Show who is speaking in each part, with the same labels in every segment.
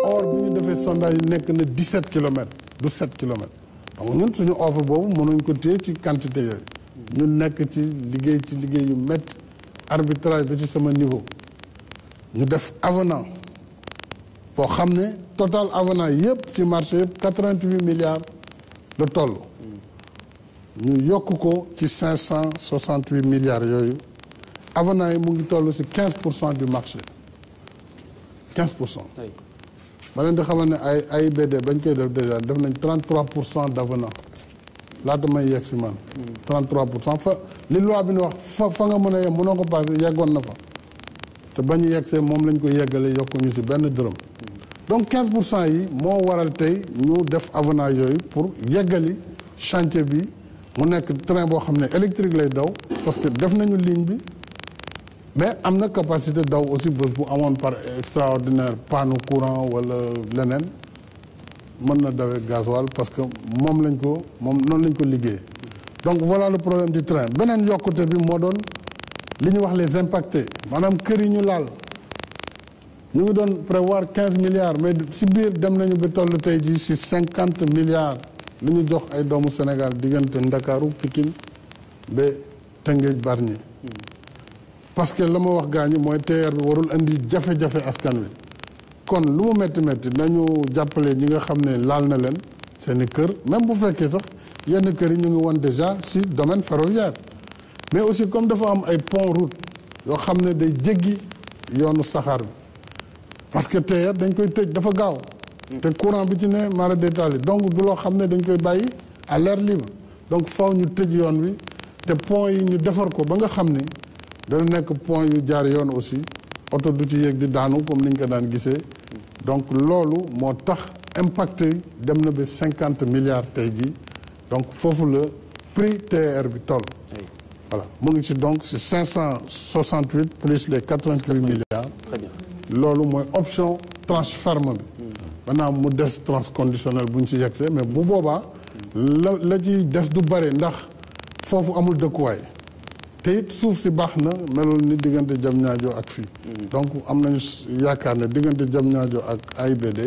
Speaker 1: or bi ñu defee sondage yi nekk na 17 kilomètres du 7 kilomètres donc ñun suñu offre boobu mënuñ ko téye ci quantité yooyu ñun nekk ci liggéey yu métti arbitrage bi ci sama niveau ñu def avenant boo xam ne total avenant yëpp ci marché yëpp 88 milliards la toll ñu yokk ko ci 568 milliards yooyu avenant yi mu ngi toll ci 15% du marché 15%. ba leen di xamal ne ay AIBD bañ koy def déjà def nañ 33% d'avenant laata may yegg si man. 33% fa li loi bi ñu wax fa nga mën a yem mënoo ko passé yeggoon na fa te bañu yegg see moom lañ ko yeggale yokkuñu ci benn dërëm. donc 15% yi moo waral tey ñu def avenant yooyu pour yeggali chantier bi mu nekk train boo xam ne électrique lay daw parce que def nañu ligne bi mais am na capacité daw aussi bés bu amoon par extraordinaire panne courant wala leneen mën na dawee gasoil parce que moom noonu lañ ko liggéey. donc voilà le problème du train beneen yokkute bi moo doon li ñu wax les impactés maanaam kër yi ñu laal. ñu ngi doon prévoir 15 milliards mais si biir dem nañu ba toll tey jii si 50 milliards li ñu jox ay doomu Sénégal diggante Ndakaaru Pikine ba Tëngéej Bargny parce que la ma wax gaañi mooy TER bi warul indi jafe-jafe askan wi kon lu mu métti métti nañu jàppale ñi nga xam ne laal na leen seeni kër même bu fekkee sax yenn kër yi ñu ngi woon déjà si domaine ferroviaire mais aussi comme dafa am ay pont route yoo xam ne day jéggi yoonu saxaar bi parce que TER dañ koy tëj dafa gaaw te courant bi ci ne mara détaillé donc du loo xam ne dañ koy bàyyi à l'air libre donc faw ñu tëj yoon wi te pont yi ñu defar ko ba nga xam ni dana nekk pont yu jaar yoon aussi oto du ci yéeg di daanu comme ni ñu ko daan gisee donc loolu moo tax impact yi dem na ba 50 milliards tey jii donc foofu la prix TER bi toll voilà mu ngi ci donc c'est 568 plus les 88 milliards loolu mooy option tranche ferme bi maintenant mu des tranche conditionnelle bu ñu ci yegsee mais bu boobaa la ci des du bare ndax foofu amul dëkkuwaay te it suuf si baax na melul ni diggante Diamniadio ak fii donc am nañu yaakaar ne diggante Diamniadio ak AIBD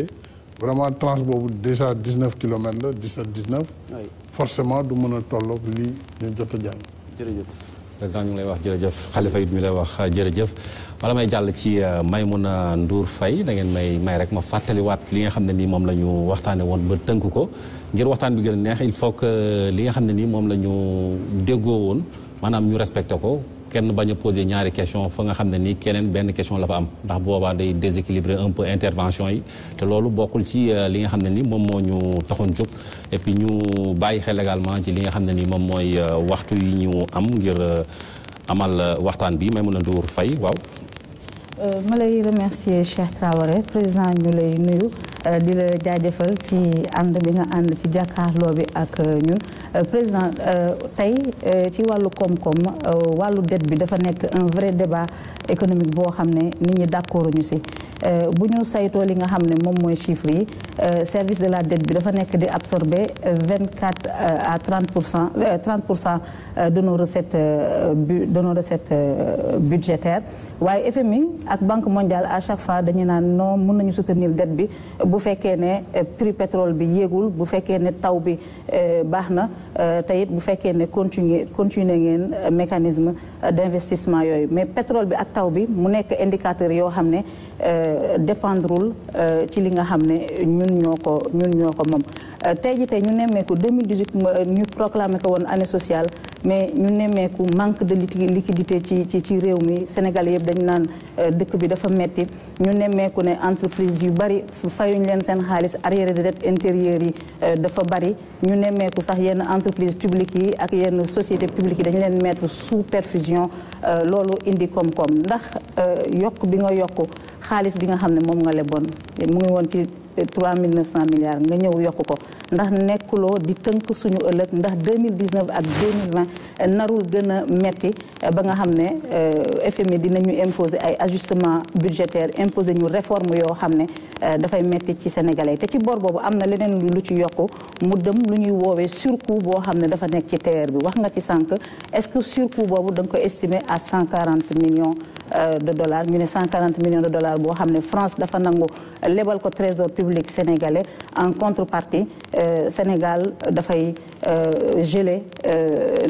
Speaker 1: vraiment tranche boobu déjà 19 kilomètres la 17-19 forcément du mën a tolloog lii ñu jot a jàng
Speaker 2: jërëjëf président ñu ngi lay wax jërëjëf Khalifa it mi lay wax jërëjëf wala may jàll ci Maïmouna Ndour Faye da ngeen may rek ma fàttaliwaat li nga xam ne nii moom la ñu waxtaane woon ba tënk ko ngir waxtaan bi gën a neex il faut que li nga xam ne nii moom la ñu déggoo woon maanaam ñu respecté ko kenn bañ a posé ñaari question fa nga xam ne nii keneen benn question la fa am ndax boobaa day déséquilibrer un peu intervention yi te loolu bokkul ci li nga xam ne ni moom moo ñu taxoon jóg et puis ñu bàyyi xel également ci li nga xam ne ni moom mooy waxtu yi ñu am ngir amal waxtaan bi Maïmouna Ndour Faye waaw.
Speaker 3: ma lay remercier Cheikh Traoré président ñu lay nuyu di la jaajëfal ci ànd bi nga ànd ci jàkkaarloo bi ak ñun président tey ci wàllu koom-koom wàllu dette bi dafa nekk un vrai débat économique boo xam ne nit ñi d'accord ñu si bu ñu saytoo li nga xam ne moom mooy chiffres yi service de la dette bi dafa nekk di absorber 24 à 30% de nos recettes budgétaires waaye FMI ak Banque mondiale à chaque fois dañu naan non mën nañu soutenir dette bi bu fekkee ne prix pétrole bi yéegul bu fekkee ne taw bi baax na te it bu fekkee ne continuer ngeen mécanisme d'investissement yooyu mais pétrole bi ak taw bi mu nekk indicateur yoo xam ne dépendrul ci li nga xam ne ñun ñoo ko moom tey ji tey ñu nemmeeku 2018 ñu proclamé ko woon année sociale mais ñu nemmeeku manque de liquidité ci réew mi Sénégal yëpp dañu naan dëkk bi dafa metti ñu nemmeeku ne entreprise yu bari fayuñ leen seen xaalis arriéré de dette intérieure yi dafa bari ñu nemmeeku sax yenn entreprise publique yi ak yenn société publique yi dañu leen mettre sous perfusion loolu indi koom-koom ndax yokk bi nga yokk xaalis bi nga xam ne moom nga leboon mu ngi woon ci 3900 milliards nga ñëw yokk ko ndax nekkuloo di tënk suñu ëllëg ndax 2019 ak 2020 narul gën a metti ba nga xam ne FMI dinañu imposer ay ajustement budgétaire imposer ñu réforme yoo xam ne dafay metti ci sénégalais te ci bor boobu am na leneen lu ci yokku mu dem lu ñuy woowee surcoût boo xam ne dafa nekk ci TER bi wax nga ci sànq est-ce que surcoût boobu da nga ko estimer à 140 millions de dollars ñu ne 140 millions de dollars boo xam ne France dafa nangu lebal ko trésor public sénégalais en contrepartie Sénégal dafay geler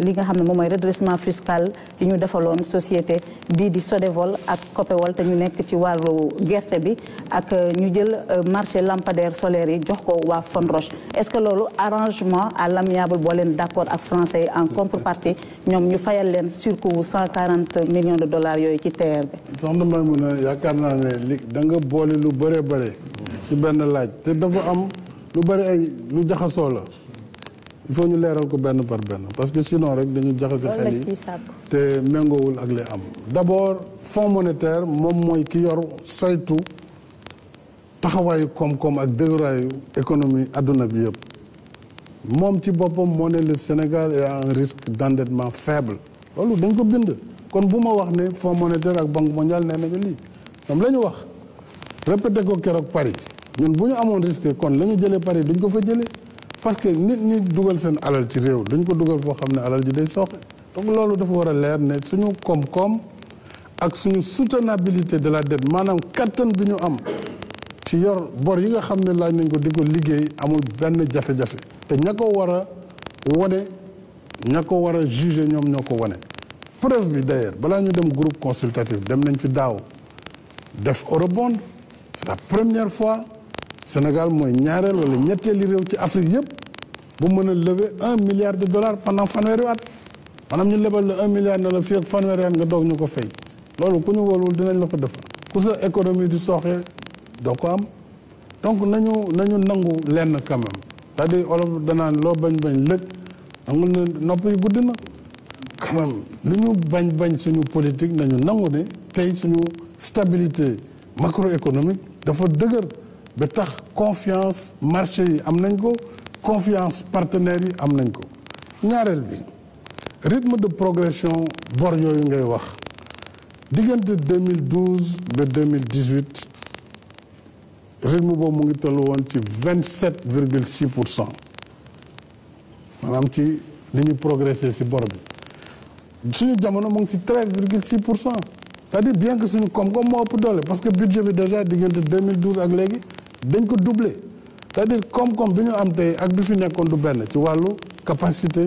Speaker 3: li nga xam ne moom mooy redressement fiscal yi ñu defaloon société bii di Sodevol ak Copéol te ñu nekk ci wàllu gerte bi ak ñu jël marché lampadaire solaire yi jox ko waa Fonroche est-ce que loolu arrangement à l'amiable boo leen d'accord ak français yi en contrepartie ñoom ñu fayal leen surcoût 140 millions de dollars yooyu ci TER bi.
Speaker 1: soxna Maïmouna yaakaar naa ne li da nga boole lu bëree bëri ci benn laaj te dafa am lu bëri ay lu jaxasoo la il faut ñu leeral ko benn par benn parce que sinon rek dañu jaxase xel yi te méngoowul ak li am. d'abord fonds monétaire moom mooy ki yor saytu taxawaayu koom-koom ak dëgëraayu économie adduna bi yëpp moom ci boppam moo ne le Sénégal est à un risque d'endettement faible loolu dañ ko bind. kon bu ma wax ne fonds monétaire ak banque mondiale nee nañu lii ñoom la ñu wax répété ko keroog Paris ñun bu ñu amoon risque kon la ñu jëlee Paris duñ ko fa jëlee parce que nit ñi dugal seen alal ci réew duñ ko dugal foo xam ne alal ji day sooxe donc loolu dafa war a leer ne suñu koom-koom ak suñu soutenabilité de la dette maanaam kattan bi ñu am ci yor bor yi nga xam ne laaj nañ ko di ko liggéey amul benn jafe-jafe te ña ko war a wane ña ko war a juger ñoom ñoo ko wane. preuve bi d'ailleurs balaa ñu dem groupe consultatif dem nañ fi daaw def eurobond c'est la première fois Sénégal mooy ñaareel wala ñetteeli réew ci Afrique yëpp bu mën a lever 1 milliard de dollars pendant fanweeri at maanaam ñu lebal la 1 milliard ne la fii ak fanweeri at nga doog ñu ko fay loolu ku ñu wóolul dinañ la ko defal ku sa économie di sooxee doo ko am donc nañu nangu lenn quand même c'est-à-dire olof danaan loo bañ lëg nangu ne nopp yi guddi na quand même lu ñu bañ suñu politique nañu nangu ne tey suñu stabilité macroéconomique dafa dëgër ba tax confiance marché yi am nañ ko confiance partenaires yi am nañ ko ñaareel bi rythme de progression bor yooyu ngay wax diggante 2012 ba 2018 rythme boobu mu ngi toll woon ci 27,6% maanaam ci ni ñu progressé ci bor bi suñu jamono mu ngi ci 13,6% c'est-à-dire bien que suñu koom-koom moo ëpp doole parce que budget bi déjà diggante 2012 ak léegi dañ ko doublé c'est-à-dire koom-koom bi ñu am tey ak bi fi nekkoon du benn ci wàllu capacité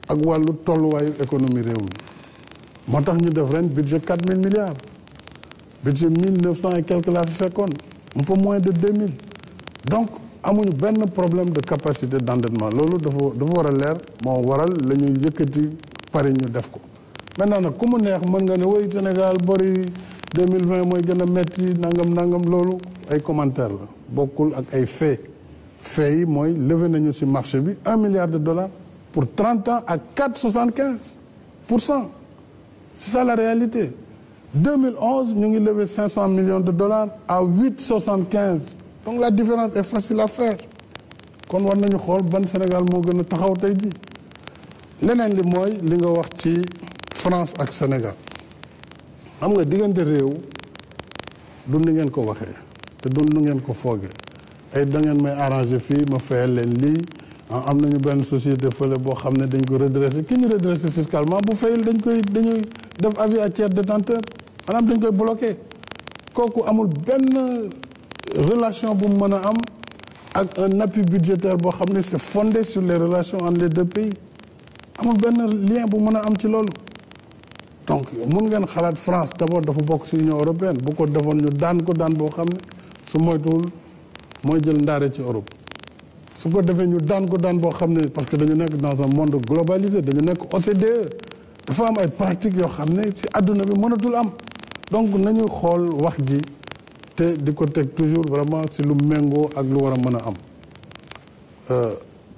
Speaker 1: ak wàllu tolluwaayu économie réew mi moo tax ñu def ren budget 4 000 milliards budget 1900 et quelque laa fi fekkoon un peu moins de 2000 donc amuñu benn problème de capacité d'endettement loolu dafa war a leer moo waral la ñuy yëkkati Paris ñu def ko maintenant nag ku mu neex mën nga ne woy Sénégal bori 2020 mooy gën a metti nangam loolu ay commentaire la bokkul ak ay fait yi mooy levé nañu ci marché bi 1 milliard de dollars pour 30 ans à 4,75%. C'est ça la réalité. 2011 ñu ngi levé 500 millions de dollars à 8,75. Donc la différence est facile à faire kon war nañu xool ban Sénégal moo gën a taxaw tey ji leneen li mooy li nga wax ci France ak Sénégal xam nga diggante réew du ni ngeen ko waxee te du nu ngeen ko foogee ay da ngeen may arranger fii ma fayal leen lii am nañu benn société fële boo xam ne dañ ko redresser ki ñu redresser fiscalement bu fayul dañuy def avis à tiers détenteur maanaam dañ koy bloquer kooku amul benn relation bu mu mën a am ak un appui budgétaire boo xam ne c'est fondé sur les relations entre les deux pays amul benn lien bu mën a am ci loolu donc mun ngeen xalaat France d'abord dafa bokk ci Union européenne bu ko defoon ñu daan ko daan boo xam ne su moytuwul mooy jël ndaare ci Europe su ko defee ñu daan ko daan boo xam ne parce que dañu nekk dans un monde globalisé dañu nekk OCDE dafa am ay pratiques yoo xam ne ci àdduna bi mënatul am donc nañu xool wax ji te di ko teg toujours vraiment ci lu méngoo ak lu war a mën a am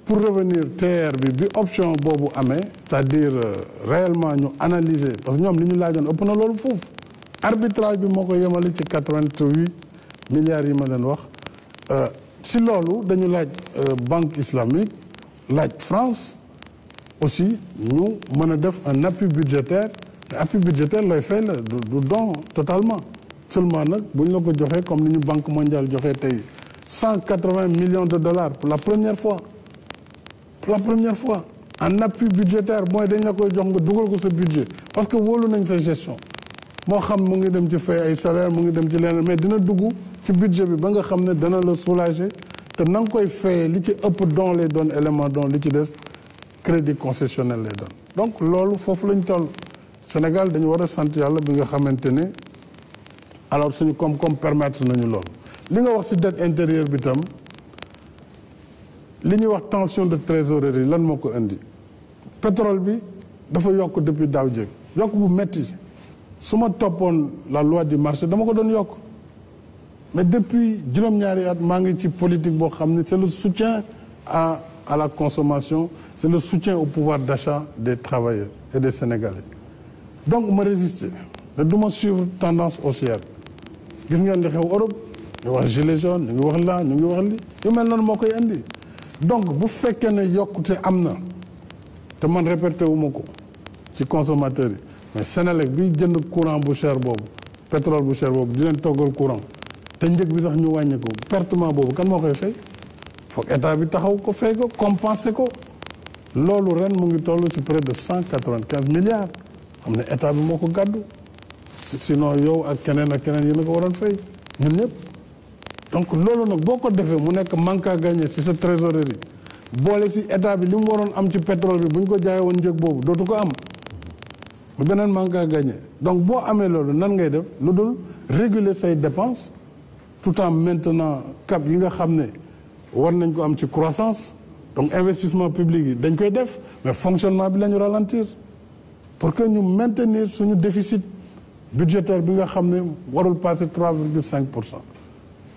Speaker 1: pour revenir TER bi option boobu amee c'est-à-dire réellement ñu analyser parce que ñoom li ñu laajoon ëpp na loolu foofu arbitrage bi moo ko yemale ci 88 milliards yi ma leen wax si loolu dañu laaj banque islamique laaj France aussi ñu mën a def un appui budgétaire mais appui budgétaire looy fay la du don totalement seulement nag bu ñu la ko joxee comme ni ñu banque mondiale joxee tey 180 millions de dollars pour la première fois en appui budgétaire mooy dañ la koy jox nga dugal ko sa budget parce que wóolu nañ sa gestion moo xam mu ngi dem ci fay ay salaire mu ngi dem ci leneen mais dina dugg ci budget bi ba nga xam ne dana la soulager te na nga koy fayee li ci ëpp don lay doon élément don li ci des crédit concessionnel lay doon donc loolu foofu lañ toll Sénégal dañu war a sant yàlla bi nga xamante ne alors suñu koom-koom permettre nañu loolu li nga wax ci dette intérieure bi tam li ñuy wax tension de trésorerie lan moo ko indi pétrole bi dafa yokk depuis daaw jéeg yokk bu metti su ma toppoon la loi du marché dama ko doon yokk mais depuis juróom-ñaari at maa ngi ci politique boo xam ne c'est le soutien à la consommation c'est le soutien au pouvoir d'achat des travailleurs et des Sénégalais donc ma résister ne du ma suivre tendance haussière gis ngeen li xew Europe ñu wax gilet jaune ñu ngi wax la ñu ngi wax li yu mel noonu moo koy indi donc bu fekkee ne yokkute am na te man réperté wu ma ko ci consommateurs yi mais Sénélec bi jënd courant bu cher boobu pétrole bu cher boobu di leen toggal courant te njëg bi sax ñu wàññi ko pertement boobu kan moo koy fay foog état bi taxaw ko fay ko compenser ko loolu ren mu ngi toll ci près de 195 milliards xam ne état bi moo ko gàddu sinon yow ak keneen yéen a ko waroon fay ñun ñëpp donc loolu nag boo ko defee mu nekk manque à gagner ci sa trésorerie boole ci état bi li mu waroon am ci pétrole bi bu ñu ko jaayee woon njëg boobu dootu ko am bu beneen manque à gagner donc boo amee loolu nan ngay def lu dul réguler say dépenses tout en maintenant cap yi nga xam ne war nañ ko am ci croissance donc investissement public yi dañ koy def mais fonctionnement bi la ñu ralentir pour que ñu maintenir suñu déficit budgétaire bi nga xam ne warul passer 3,5%.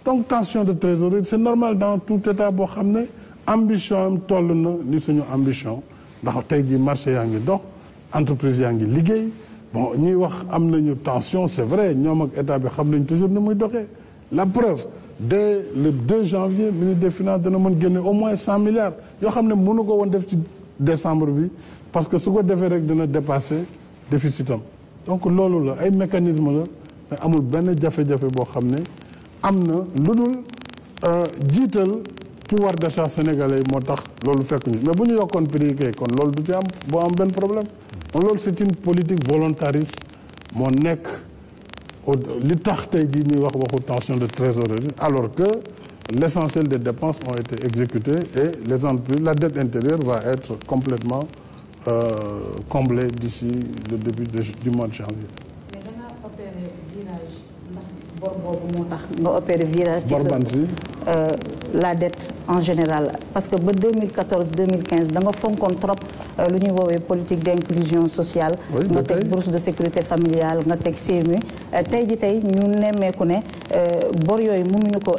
Speaker 1: donc tension de trésorerie c'est normal dans tout état boo xam ne ambition am toll na ni suñu ambition ndax tey jii marché yaa ngi dox entreprise yaa ngi liggéey bon ñuy wax am nañu tension c'est vrai ñoom ak état bi xam nañ toujours ni muy doxee la preuve dès le 2 janvier ministre des finances dana mën génne au moins 100 milliards yoo xam ne mënu ko woon def ci décembre bi parce que su ko defee rek dina dépasser déficit am donc loolu la ay mécanisme la mais amul benn jafe-jafe boo xam ne am na lu dul jiital pouvoir d'achat sénégalais moo tax loolu fekk ñu mais bu ñu yokkoon prix kay kon loolu du ci am boo am benn problème donc loolu c'est une politique volontariste moo nekk li tax tey jii ñuy waxu tension de trésorerie alors que l'essentiel des dépenses ont été exécutées et les entreprises la dette intérieure va être complètement comblée d'ici le début du mois de janvier.
Speaker 3: mais da nga opéré virage ndax bor boobu moo tax nga opéré virage.
Speaker 1: bor ban si
Speaker 3: la dette en général parce que ba 2014 2015 da nga fonkoon trop lu ñuy woowee politique d'inclusion sociale. nga teg bourse de sécurité familiale nga teg CMU. tey ñu nemmeeku ne bor yooyu mënuñu ko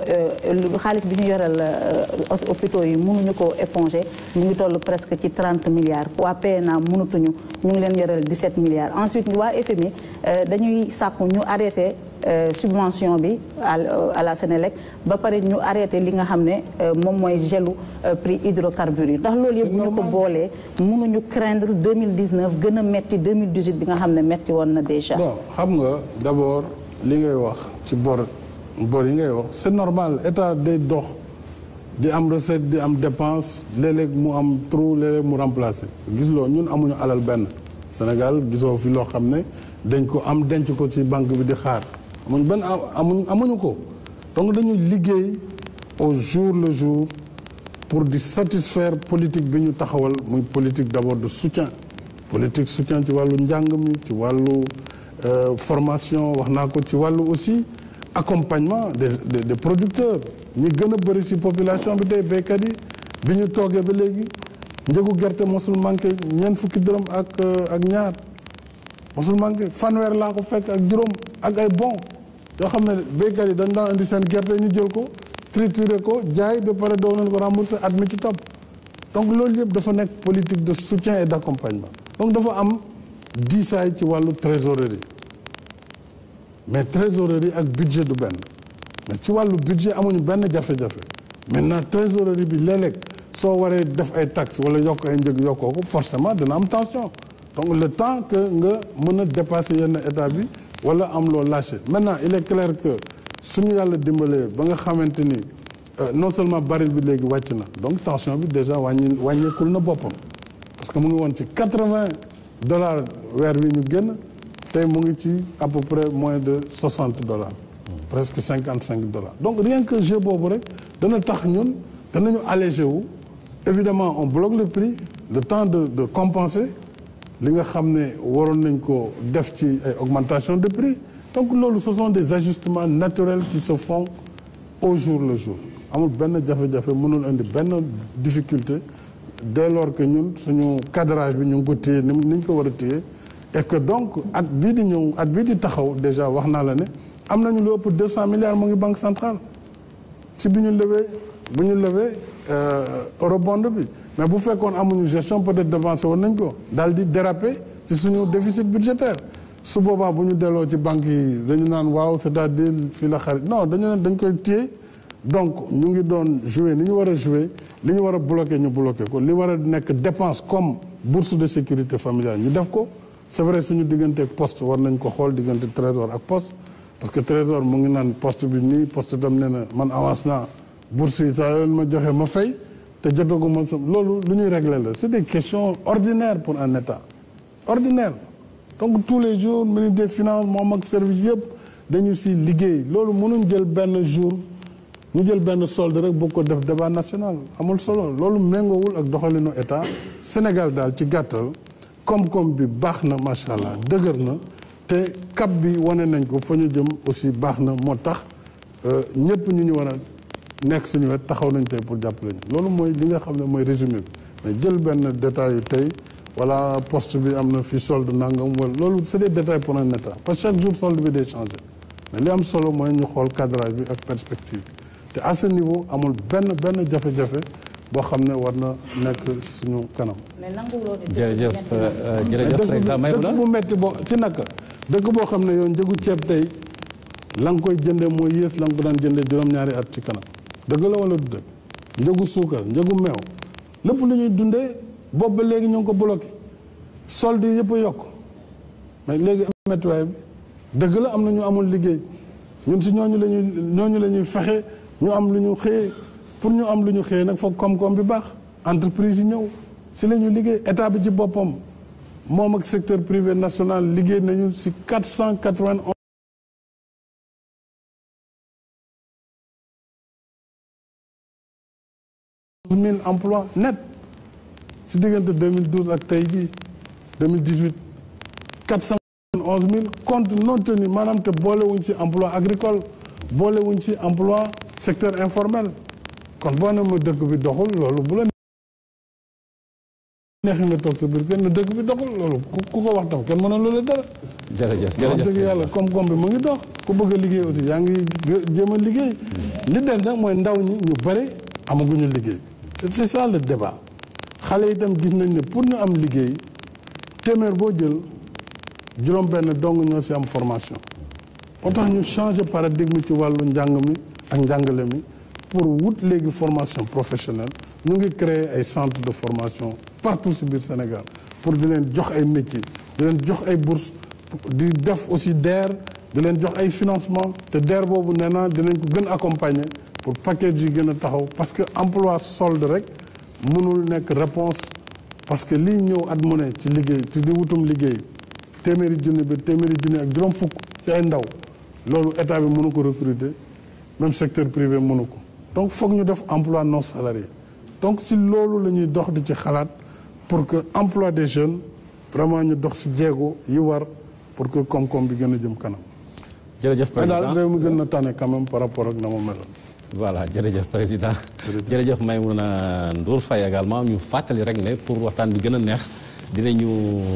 Speaker 3: xaalis bi ñu yoral hôpitaux yi mënuñu ko éponger mu ngi toll presque ci 30 milliards waa PNA mënatuñu ñu ngi leen yoral 17 milliards ensuite waa FMI dañuy sàkku ñu arrêté subvention bi à la Sénélec ba pare ñu arrêté li nga xam ne moom mooy gelu prix hydrocarbures yi ndax loolu yëpp bu ñu ko boolee mënuñu craindre 2019 gën a metti 2018 bi nga xam ne metti woon na déjà.
Speaker 1: bon xam nga d'abord li ngay wax ci bor yi ngay wax c'est normal état day dox di am recette di am dépense léeg-léeg mu am trou léeg-léeg mu remplacer gis loo ñun amuñu alal benn Sénégal gisoo fi loo xam ne dañ ko am denc ko ci banque bi di xaar amuñu ko donc dañuy liggéey au jour le jour pour di satisfaire politique bi ñu taxawal muy politique d'abord de soutien politique soutien ci wàllu njàng mi ci wàllu formation wax naa ko ci wàllu aussi accompagnement des producteurs ñi gën a bëri ci population bi tey béykat yi bi ñu toogee ba léegi njëgu gerte mosul manqué ñeent fukki dërëm ak ñaar mosul manqué fanweer laa ko fekk ak juróom ak ay bon yoo xam ne béykat yi dañ daan indi seen gerte ñu jël ko triturer ko jaay ba pare doo nañ ko rembourser at mi ci topp donc loolu yëpp dafa nekk politique de soutien et d'accompagnement donc dafa am diisaay ci wàllu trésorerie mais trésorerie ak budget du benn mais ci wàllu budget amuñu benn jafe-jafe maintenant trésorerie bi léeg-léeg soo waree def ay taxes wala yokk ay njëg yokkoo ko forcément dina am tension donc le temps que nga mën a dépasser yenn état bi wala am loo lâché maintenant il est clair que suñu yàlla dimbalee ba nga xamante ni non seulement baril bi léegi wàcc na donc tension bi déjà wàññeekul na boppam parce que mu ngi woon ci $80 weer wi ñu génn tey mu ngi ci à peu près moins de $60 presque $55. Donc rien que jeu boobu rek dana tax ñun danañu allégé wu. Évidemment on bloque le prix le temps de compenser li nga xam ne waroon nañ ko def ci ay augmentation de prix. Donc loolu ce sont des ajustements naturels qui se font au jour le jour amul benn jafe-jafe mënul indi benn difficulté dès lors que ñun suñu cadrage bi ñu ngi ko téye ni ñu ko war a téye et que donc at bii di ñëw at bii di taxaw déjà wax naa la ne am nañu lu ëpp 200 milliards mu ngi banque centrale ci bu ñu levee eurobond bi mais bu fekkoon amuñu gestion peut-être devancé woon nañ ko daal di déraper ci suñu déficit budgétaire su boobaa bu ñu delloo ci banque yi dañu naan waaw c'est-à-dire fii la xarit non dañ koy téye donc ñu ngi doon jouer ni ñu war a jouer li ñu war a bloquer ñu bloquer ko li war a nekk dépense comme bourse de sécurité familiale ñu def ko c'est vrai suñu diggante ak poste war nañ ko xool diggante trésor ak poste parce que trésor mu ngi naan poste bi nii poste tam nee na man avance naa bourse yi saa yoon ma joxe ma fay te jotaguma loolu lu ñuy régler la c'est des questions ordinaires pour un État ordinaire donc tous les jours ministre des finances moom ak service yëpp dañu si liggéey loolu mënuñ jël benn jour ñu jël benn solde rek boo ko def débat national amul solo loolu méngoowul ak doxalinu État Sénégal daal ci gàttal koom-koom bi baax na macha allah dëgër na te cap bi wane nañ ko fa ñu jëm aussi baax na moo tax ñëpp ñu war a nekk suñu wet taxaw nañ tey pour jàppale ñu loolu mooy li nga xam ne mooy résumé bi mais jël benn détail yu tey wala poste bi am na fii solde nangam wala loolu c'est des détails pour un État parce que chaque jour solde bi day changé mais li am solo mooy ñu xool cadrage bi ak perspective bi te à ce niveau amul benn jafe-jafe boo xam ne war na nekk suñu kanam.
Speaker 2: jërëjëf président Maïmouna
Speaker 1: dëkk bu metti boo ci naka dëkk boo xam ne yow njëgu ceeb tey la nga koy jëndee mooy yées la nga ko daan jëndee juróom-ñaari at ci kanam dëgg la wala du dëgg njëgu suukar njëgu meew lépp lu ñuy dundee boobu ba léegi ñu ngi ko bloqué solde yi yëpp a yokk mais léegi méttiwaay bi dëgg la am na ñu amul liggéey ñun si ñooñu la ñuy fexe ñu am lu ñu xëyee pour ñu am lu ñu xëyee nag foog koom-koom bi baax entreprise yi ñëw si la ñuy liggéey état bi ci boppam moom ak secteur privé national liggéey nañu si 491 000 emplois net si diggante 2012 ak tey jii 2018 411 000 compte non tenu maanaam te boolewuñ ci emploi agricole boolewuñ ci emploi secteur informel kon boo ne ma dëkk bi doxul loolu bu la neexee nga toog sa biir kenn dëkk bi doxul loolu ku ko wax tam kenn mënoon loolu dara.
Speaker 2: jërëjëf
Speaker 1: wax dëgg yàlla koom-koom bi mu ngi dox ku bëgg a liggéey aussi yaa ngi jéem a liggéey li des nag mooy ndaw ñi ñu bëri amaguñu liggéey c'est ça le débat xale yi itam gis nañ ne pour ñu am liggéey téeméer boo jël juróom-benn dong ñoo si am formation moo tax ñu changer paradigme ci wàllu njàng mi ak njàngale mi pour wut léegi formation professionnelle ñu ngi créer ay centres de formation partout ci biir Sénégal pour di leen jox ay métiers di leen jox ay bourses di def aussi DER di leen jox ay financement te DER boobu nee naa dinañ ko gën accompagner pour package yi gën a taxaw parce que emploi solde rek mënul nekk réponse parce que lii ñëw at mu ne ci liggéey ci di wutum liggéey téeméeri junni ak juróom fukk ci ay ndaw loolu état bi mënu ko recruter même secteur privé mënu ko donc foog ñu def emploi non salarié donc si loolu la ñuy dox di ci xalaat pour que emploi des jeunes vraiment ñu dox si jéego yi war pour que koom-koom bi gën a jëm kanam.
Speaker 2: jërëjëf président
Speaker 1: daal réew mi gën na tane quand même par rapport ak na ma meloon.
Speaker 2: voilà jërëjëf président. jërëjëf Maïmouna Ndour Faye également ñu fàttali rek ne pour waxtaan bi gën a neex dinañu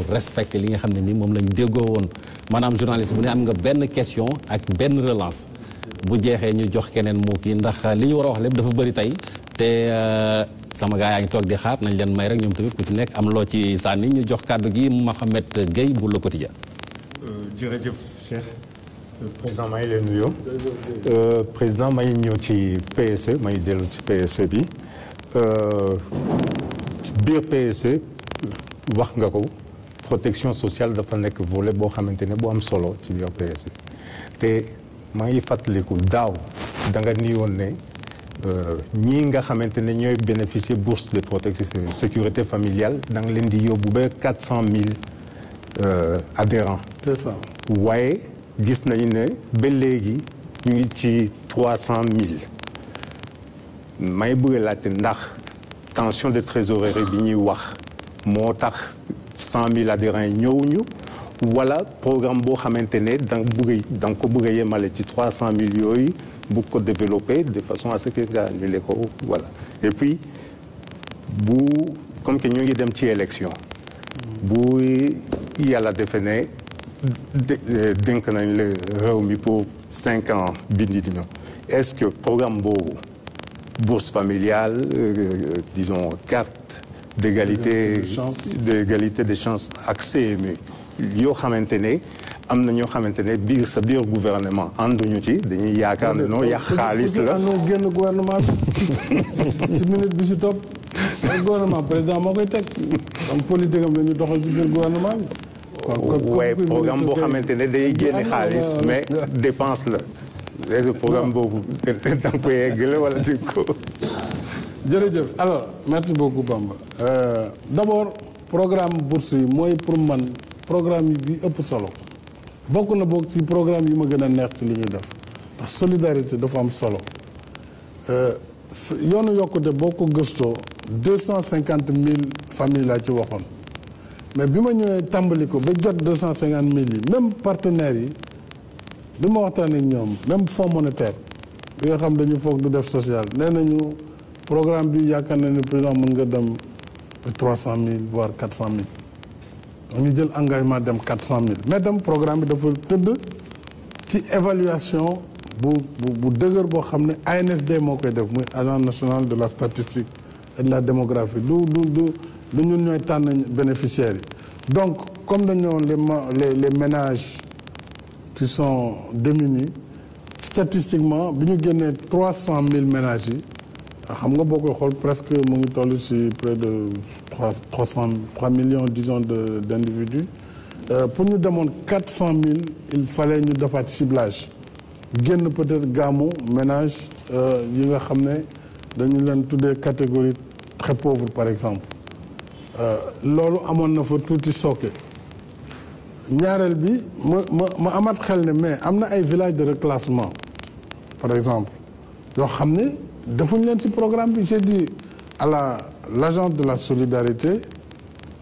Speaker 2: respecter li nga xam ne ni moom lañ déggoo woon maanaam journaliste bu ne am nga benn question ak benn relance bu jeexee ñu jox keneen mu kii ndax li ñu war a wax lépp dafa bëri tey te sama gars yaa ngi toog di xaar nañ leen may rek ñoom tamit ku ci nekk am loo ci sànni ñu jox kàddu gi Mohamed Gueye bu Le Quotidien.
Speaker 4: jërëjëf Cheikh. président maa ngi leen nuyoo président maa ngi ñëw ci PSE maa ngi dellu ci PSE bi biir PSE wax nga ko protection sociale dafa nekk volet boo xamante ne bu am solo ci biir PSE te maa ngi fàttaliku daaw da nga ni woon ne ñii nga xamante ne ñooy bénéficier bourse de protection sécurité familiale da nga leen di yóbbu ba 400 000 adhérents.
Speaker 1: C'est ça.
Speaker 4: waaye gis nañu ne ba léegi ñu ngi ci 300 000 may bëgg laajte ndax tension de trésorerie bi ñuy wax moo tax 100 000 adhérents ñëwuñu wala programme boo xamante ne da nga ko bëgg a yemale ci 300 000 yooyu bu ko développer de façon à ce que nga annulé ko voilà. Et puis comme que ñu ngi dem ci élection bu yàlla defe ne dénk nañ la réew mi pour 5 ans bi di ñëw est-ce que programme boobu bourse familiale disons carte d'égalité des chances ak CMU yoo xamante ne am na ñoo xamante ne sa biir gouvernement ànduñu ci dañuy yaakaar ne noo yàq xaalis la
Speaker 1: génn gouvernement bi si minute bi si topp gouvernement président moo koy teg donc politique am la ñu doxal ci biir gouvernement bi
Speaker 4: waaye programme boo xamante ne day génne xaalis mais dépense la léegi programme boobu da nga koy yeggale wala di ko
Speaker 1: jërëjëf alors merci beaucoup Bamba d'abord programme bourse yi mooy pour man programme yi bi ëpp solo bokk na bokk ci programme yi ma gën a neex ci li ñuy def ndax solidarité dafa am solo yoonu yokkute boo ko gëstoo 250 000 familles laa ci waxoon mais bi ma ñëwee tàmbali ko ba jot 250 000 yi même partenaires yi bi ma waxtaanee ñoom même fonds monétaire bi nga xam dañu foog du def social nee nañu programme bi yaakaar na ne président mën nga dem 300 000 voire 400 000 donc ñu jël engagement dem 400 000 mais dem programme bi dafa tëdd ci évaluation bu dëgër boo xam ne ANSD moo koy def muy agence nationale de la statistique et de la démographie du ñun ñooy tànn bénéficiaires yi donc comme dañu woon les ménages qui sont démunis statistiquement bi ñu génnee 300 000 ménages yi xam nga boo koy xool presque mu ngi toll ci près de 3 millions disons d'individus pour ñu demoon 400 000 il fallait ñu defaat ciblage génn peut-être gaamu ménage yi nga xam ne dañu leen tuddee catégorie très pauvre par exemple loolu amoon na fa tuuti sooke ñaareel bi ma amaat xel ne mais am na ay villages de reclassement par exemple yoo xam ne defuñ leen ci programme bi j'ai dit à l'agence de la solidarité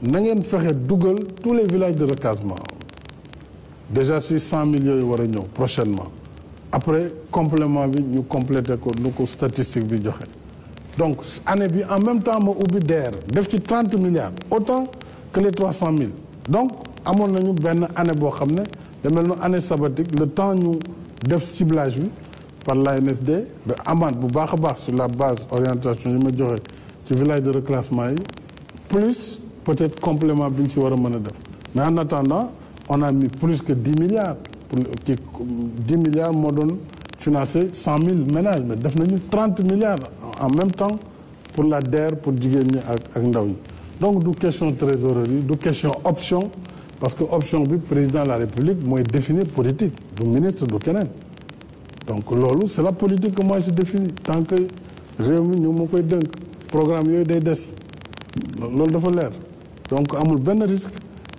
Speaker 1: na ngeen fexe dugal tous les villages de reclassement déjà si 100 millions yi war a ñëw prochainement après complément bi ñu complété ko nu ko statistique bi joxe donc année bi en même temps ma ubbi DER def ci 30 milliards autant que les 300 000 donc amoon nañu benn année boo xam ne demel na année sabbatique le temps ñu def ciblage bi par l'ANSD ba amaat bu baax a baax sur la base orientation yi ma joxe ci village de reclassement yi plus peut-être complément bi ñu ci war a mën a def mais en attendant on a mis plus que 10 milliards pour 10 milliards moo doon financer 100 000 ménages mais def nañu 30 milliards en même temps pour la DER pour jigéen ñi ak ndaw ñi donc du question trésorerie du question option parce que option bi président de la République mooy définir politique du ministre du keneen donc loolu c'est la politique que moi je définis tant que réew mi ñu ma koy dënk programme yooyu day des loolu dafa leer donc amul benn risque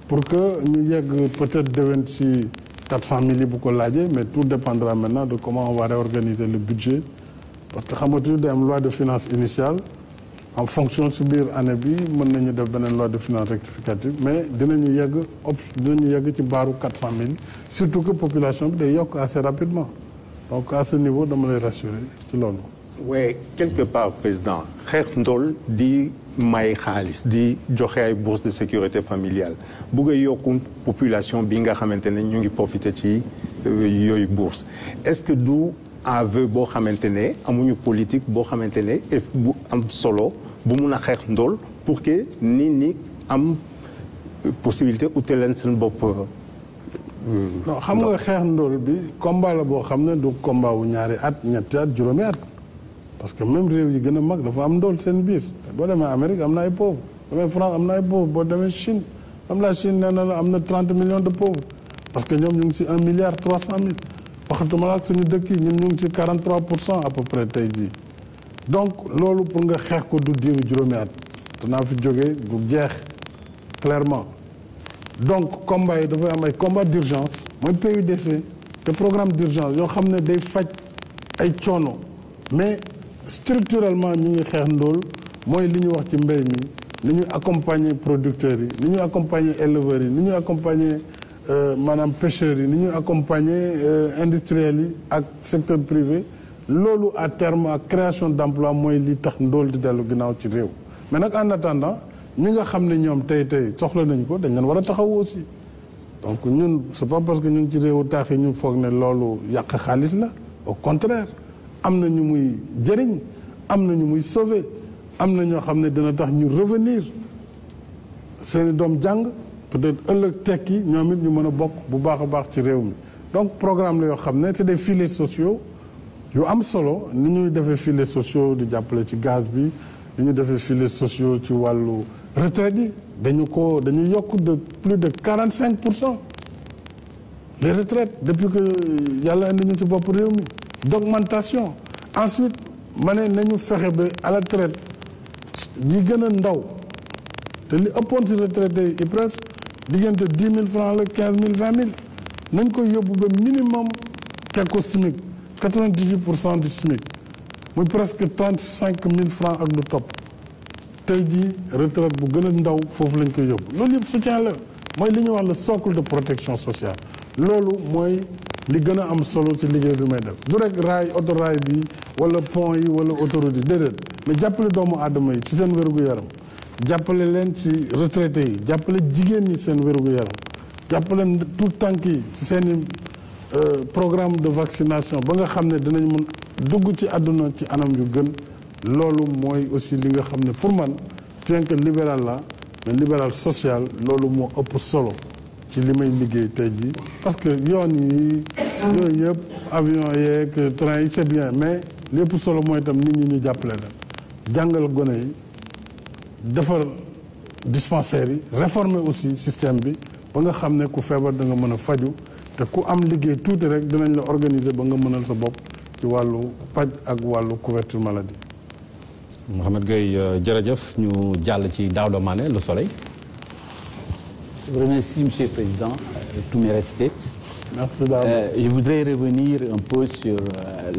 Speaker 1: pour que ñu yegg peut-être déwén ci 400 000 yi bu ko laajee mais tout dépendra maintenant de comment on va réorganiser le budget parce que xamatuñu day am loi de finances initiale en fonction ci biir année bi mën nañu def beneen loi de finances rectificative mais dinañu yegg ci baaru 400 000 surtout que population bi day yokk assez rapidement donc à ce niveau dama lay rassurer ci loolu.
Speaker 4: oui quelque part président xeex ndool di may xaalis di joxe ay bourse de sécurité familiale bugg a yokku population bi nga xamante ne ñu ngi profiter ci yooyu bourse est-ce que du aveu boo xamante ne amuñu politique boo xamante ne bu am solo bu mun a xeex ndool pour que nit ñi am possibilité utal leen seen bopp.
Speaker 1: non xam nga xeex ndool bi combat la boo xam ne du combat wu ñaari at ñetti at juróomi at parce que même réew yi gën a mag dafa am ndool seen biir boo demee Amérique am na ay pauvres boo demee France am na ay pauvres boo demee Chine am la Chine nee na la am na 30 millions de pauvres parce que ñoom ñu ngi ci 1 milliard 300 000 waxatuma la ak suñu dëkk yi ñun ñu ngi ci 43% à peu près tey jii donc loolu pour nga xeex ko du diiru juróomi at danaa fi jógee du jeex clairement donc combat yi dafay am ay combat d'urgence mooy PUDC te programme d'urgence yoo xam ne day faj ay coono mais structurellement ñu ngi xeex ndóol mooy li ñu wax ci mbéy mi ni ñuy accompagner producteurs yi ni ñuy accompagner éleveurs yi ni ñuy accompagner maanaam pêcheurs yi ni ñuy accompagner industriels yi ak secteur privé loolu à terme ak création d'emploi mooy li tax ndóol di dellu ginnaaw ci réew mais nag en attendant ñi nga xam ne ñoom tey soxla nañ ko dañ leen war a taxaw aussi donc ñun c'est pas parce que ñu ngi ci réewu taax yi ñu foog ne loolu yàq xaalis la au contraire am na ñu muy jëriñ am na ñu muy sauver am na ñoo xam ne dina tax ñu revenir seeni doom jàng peut-être ëllëg tekki ñoom it ñu mën a bokk bu baax a baax ci réew mi donc programme la yoo xam ne c'est des filets sociaux yu am solo ni ñuy defee filets sociaux di jàppale ci gaz bi ni ñu defee filets sociaux ci wàllu retraite yi dañu yokk de plus de 45% les retraites depuis que yàlla indi ñu ci bopp réew mi d'augmentation ensuite ma ne nañu fexe ba à la traite ñi gën a ndaw te li ëppoon si retraité yi presque diggante 10 000 francs la 15 000 20 000 nañ koy yóbbu ba minimum teg ko SMIC 98% du SMIC muy presque 35 000 francs ak lu topp tey jii retraite bu gën a ndaw foofu lañ koy yóbbu loolu yëpp soutien la mooy li ñuy wax le socle de protection sociale loolu mooy li gën a am solo ci liggéey bi may def du rek raay autorail bi wala pont yi wala autoroute yi déedéet mais jàppale doomu aadama yi ci seen wér-gu-yaram jàppale leen ci retraité yi jàppale jigéen ñi seen wér-gu-yaram jàppale tout tànk yi ci seen programme de vaccination ba nga xam ne dinañ mën dugg ci àdduna ci anam yu gën loolu mooy aussi li nga xam ne pour man bien que libéral la mais libéral social loolu moo ëpp solo ci li may liggéey tey jii parce que yoon yi yooyu yëpp avion yeeg train yi c'est bien mais lépp solo mooy itam nit ñi ñu jàppale leen jàngal gone yi defar dispensaires yi réformer aussi système bi ba nga xam ne ku feebar da nga mën a faju te ku am liggéey tuuti rek dinañ la organiser ba nga mënal sa bopp ci wàllu paj ak wàllu couverture maladie.
Speaker 2: Mouhamed Gueye jërëjëf ñu jàll ci Daouda Mané Le Soleil.
Speaker 5: Je vous remercie, Monsieur le Président, tous mes respects.
Speaker 1: Merci Daouda.
Speaker 5: Je voudrais revenir un peu sur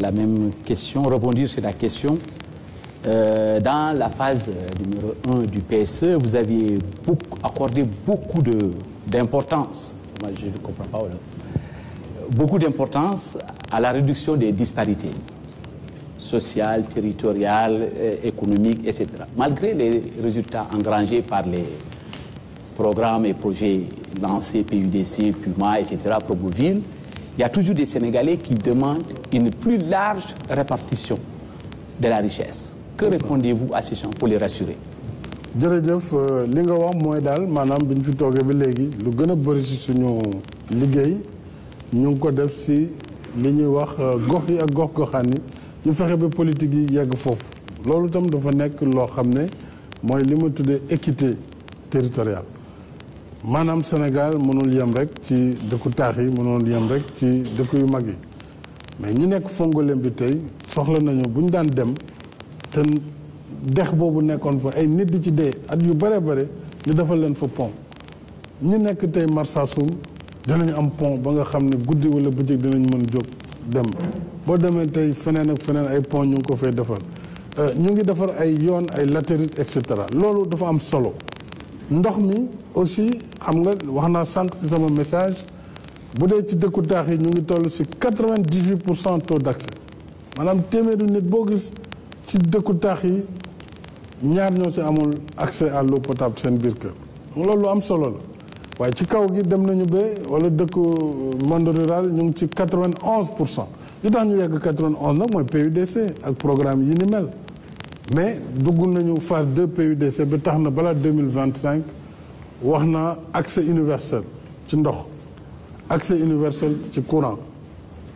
Speaker 5: la même question, rebondir sur la question. Dans la phase numéro 1 du PSE, vous aviez accordé beaucoup d'importance, moi je ne comprends pas, voilà, beaucoup d'importance à la réduction des disparités sociales, territoriales, économiques, etc. Malgré les résultats engrangés par les programmes et projets lancés, PUDC, PUMA, etc., Promoville, il y a toujours des Sénégalais qui demandent une plus large répartition de la richesse. Que répondez-vous à ces gens pour les rassurer?
Speaker 1: jërëjëf li nga wax mooy daal maanaam bi ñu fi toogee ba léegi lu gën a bëri si suñu liggéey ñu ngi ko def si li ñuy wax gox yi ak gox-goxaan yi ñu fexe ba politique yi yegg foofu loolu itam dafa nekk loo xam ne mooy li ma tuddee équité territoriale maanaam Sénégal mënul yem rek ci dëkku taax yi mënul yem rek ci dëkku yu mag yi mais ñi nekk Fongolembi bi tey soxla nañu bu ñu daan dem te dex boobu nekkoon fa ay nit di ci dee at yu bare bare ñu defal leen fa pont ñi nekk tey Marsassoum dinañ am pont ba nga xam ne guddi wala bëccëg dinañ mën jóg dem boo demee tey feneen ak feneen ay pont ñu ngi ko fay defar ñu ngi defar ay yoon ay latérite et cetera loolu dafa am solo ndox mi aussi xam nga wax naa sànq ci sama message bu dee ci dëkku taax yi ñu ngi toll ci 98% taux d'accès maanaam téeméeri nit boo gis ci dëkku taax yi ñaar ñoo ci amul accès à l'eau potable seen biir kër loolu lu am solo la waaye ci kaw gi dem nañu ba wala dëkku monde rural ñu ngi ci 91%. li tax ñu yegg 91 nag mooy PUDC ak programme yi ni mel mais dugg nañu phase 2 PUDC ba tax na balaa 2025 wax naa accès universel ci ndox accès universel ci courant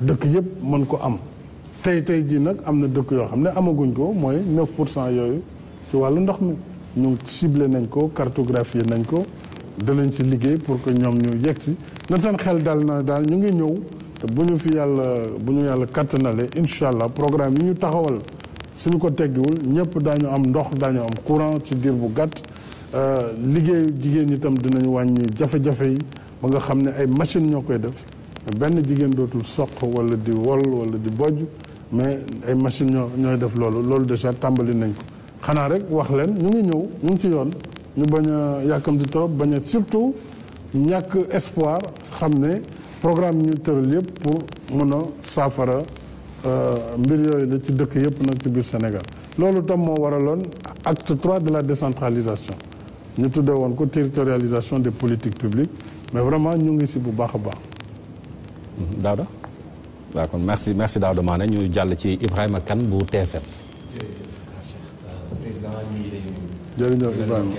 Speaker 1: dëkk yëpp mën ko am tey jii nag am na dëkk yoo xam ne amaguñ ko mooy 9% yooyu ci wàllu ndox mi ñu ciblé nañ ko cartographié nañ ko danañ si liggéey pour que ñoom ñu yegg si na seen xel dal na daal ñu ngi ñëw te bu ñu yàlla kattanale incha allah programme yi ñu taxawal suñu ko teggiwul ñëpp daañu am ndox daañu am courant ci diir bu gàtt liggéeyu jigéen ñi itam dinañu wàññi jafe-jafe yi ba nga xam ne ay machine ñoo koy def benn jigéen dootul soq wala di wol wala di bojj mais ay machine ñooy def loolu déjà tàmbali nañ ko xanaa rek wax leen ñu ngi ñëw ñu ngi ci yoon ñu bañ a yàkkamti trop bañ a surtout ñàkk espoir xam ne programme ñu tëral yëpp pour mën a saafara mbir yooyu la ci dëkk yëpp nag ci biir Sénégal loolu tam moo waraloon acte 3 de la décentralisation ñu tuddee woon ko territorialisation des politiques publiques mais vraiment ñu ngi si bu baax a baax.
Speaker 2: Daouda waaw kon merci Daouda Mané ñu jàll ci Ibrahima Kane bu TFM.
Speaker 1: jërëjëf Ibrahima.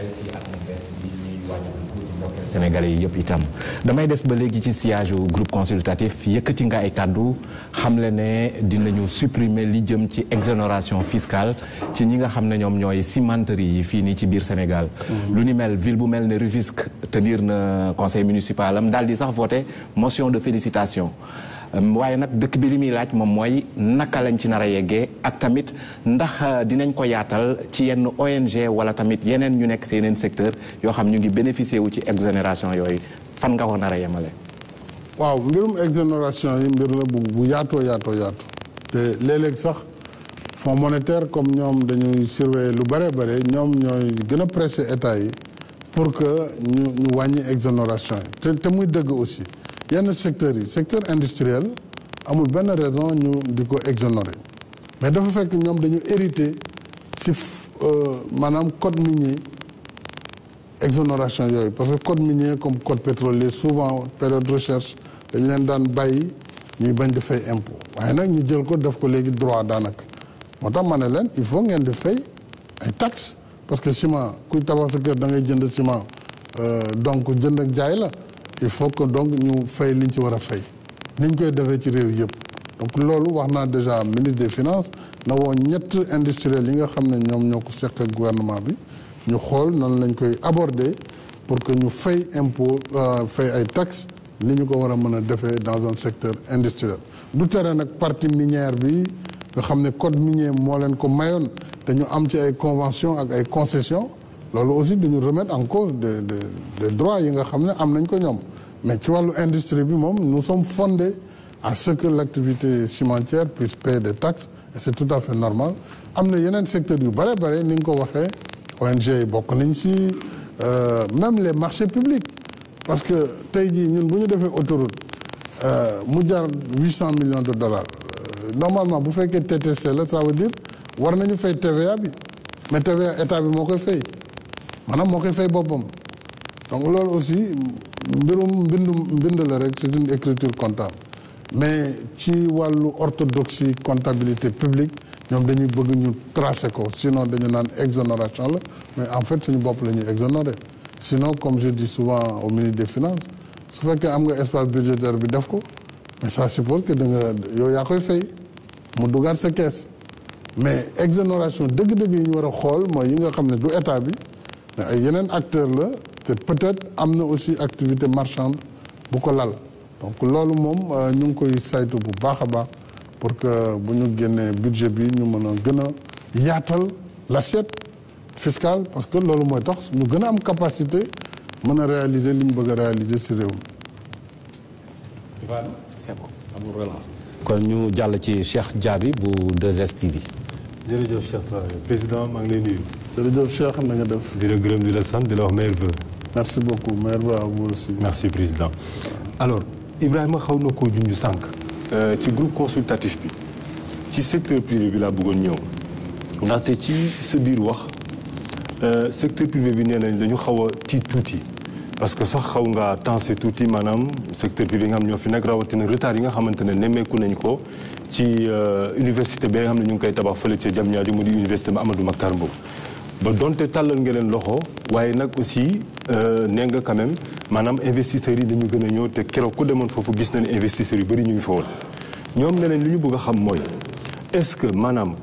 Speaker 6: Sénégalais yi yëpp itam damay des ba léegi ci siège groupe consultatif yëkkati nga ay kàddu xamle ne dinañu supprimer li jëm ci exonération fiscale ci ñi nga xam ne ñoom ñooy cimenterie yi fii nii ci biir Sénégal. lu ni mel ville bu mel ne Rufisque tenir na conseil municipal am daal di sax voté motion de félicitation. waaye nag dëkk bi li muy laaj moom mooy naka lañ ci nar a yeggee ak tamit ndax dinañ ko yaatal ci yenn ONG wala tamit yeneen ñu nekk si yeneen secteur yoo xam ñu ngi bénéficier wu ci exonération yooyu fan nga ko nar a yemale.
Speaker 1: waaw mbirum exonération yi mbir la bu yaatoo te léeg-léeg sax fonds monétaire comme ñoom dañuy surveiller lu bare ñoom ñooy gën a pressé état yi pour que ñu wàññi exonération yi te muy dëgg aussi. yenn secteurs yi secteur industriel amul benn raison ñu di ko exonérer mais dafa fekk ñoom dañu hérité ci maanaam code minier exonération yooyu parce que code minier comme code pétrolier souvent période recherche dañu leen daan bàyyi ñuy bañ di fay impôt waaye nag ñu jël ko def ko léegi droit daanaka moo tax ma ne leen il faut ngeen di fay ay taxes parce que ciment kuy tabax sa kër da ngay jënd ciment donc jënd ak jaay la il faut que donc ñu fay liñ ci war a fay niñ koy defee ci réew yëpp donc loolu wax naa déjà ministre des finances na woo ñett industriels yi nga xam ne ñoom ñoo ko seq ak gouvernement bi ñu xool noonu lañ koy aborder pour que ñu fay impôt fay ay taxes ni ñu ko war a mën a defee dans un secteur industriel du tere nag partie minière bi nga xam ne code minier moo leen ko mayoon te ñu am ci ay convention ak ay concessions loolu aussi dañu remettre en cause des droits yi nga xam ne am nañ ko ñoom mais ci wàllu industrie bi moom nous sommes fondés à ce que l'activité cimentière puisse payer des taxes et c'est tout à fait normal am na yeneen secteurs yu bare ni nga ko waxee ONG yi bokk nañ ci même les marchés publics parce que tey jii ñun bu ñu defee autoroute mu jar $800 millions normalement bu fekkee TTC la ça veut dire war nañu fay TVA bi mais TVA état bi moo koy fay maanaam moo koy fay boppam donc loolu aussi mbirum mbind la rek c'est une écriture comptable mais ci wàllu orthodoxie comptabilité publique ñoom dañuy bëgg ñu tracer ko sinon dañu naan exonération la mais en fait suñu bopp la ñuy exonérer sinon comme je dis souvent au ministre des finances su fekkee am nga espace budgétaire bi def ko mais ça suppose que da nga yow yaa koy fay mu dugaat sa kees mais exonération dëgg-dëgg yi ñu war a xool mooy yi nga xam ne du état bi mais ay yeneen acteur la te peut-être am na aussi activité marchande bu ko lal donc loolu moom ñu ngi koy saytu bu baax a baax pour que bu ñu génnee budget bi ñu mën a gën a yaatal l'assiette fiscale parce que loolu mooy tax ñu gën a am capacité mën a réaliser li ñu bëgg a réaliser ci réew mi.
Speaker 2: voilà c'est bon amul relance. kon ñu jàll ci Cheikh Diaby bu 2STV.
Speaker 7: jërëjëf Cheikh Traoré président maa ngi lay nuyu.
Speaker 1: jërëjëf Cheikh na nga def.
Speaker 7: di la gërëm di la sant di la wax meilleurs vœux.
Speaker 1: merci beaucoup meilleurs vœux à vous aussi.
Speaker 7: merci président. alors Ibrahima xaw na koo junj sànq. ci groupe consultatif bi ci secteur privé bi laa bëggoon ñëw ndaxte ci sa biir wax secteur privé bi nee nañ dañu xaw a tiit tuuti parce que sax xaw nga tensé tuuti maanaam secteur privé nga xam ñoo fi nekk rawatina retard yi nga xamante ne nemmeeku nañ ko ci université bi nga xam ne ñu ngi koy tabax fële ca Diamniadio mu di université ba Amadou Mahtar Mbow ba donte tàllal nga leen loxo waaye nag aussi nee nga quand même maanaam investisseurs yi dañu gën a ñëw te keroog ku demoon foofu gis na ne investisseurs yu bëri ñu ngi fa woon ñoom ne nañ li ñu bëgg a xam mooy est-ce que maanaam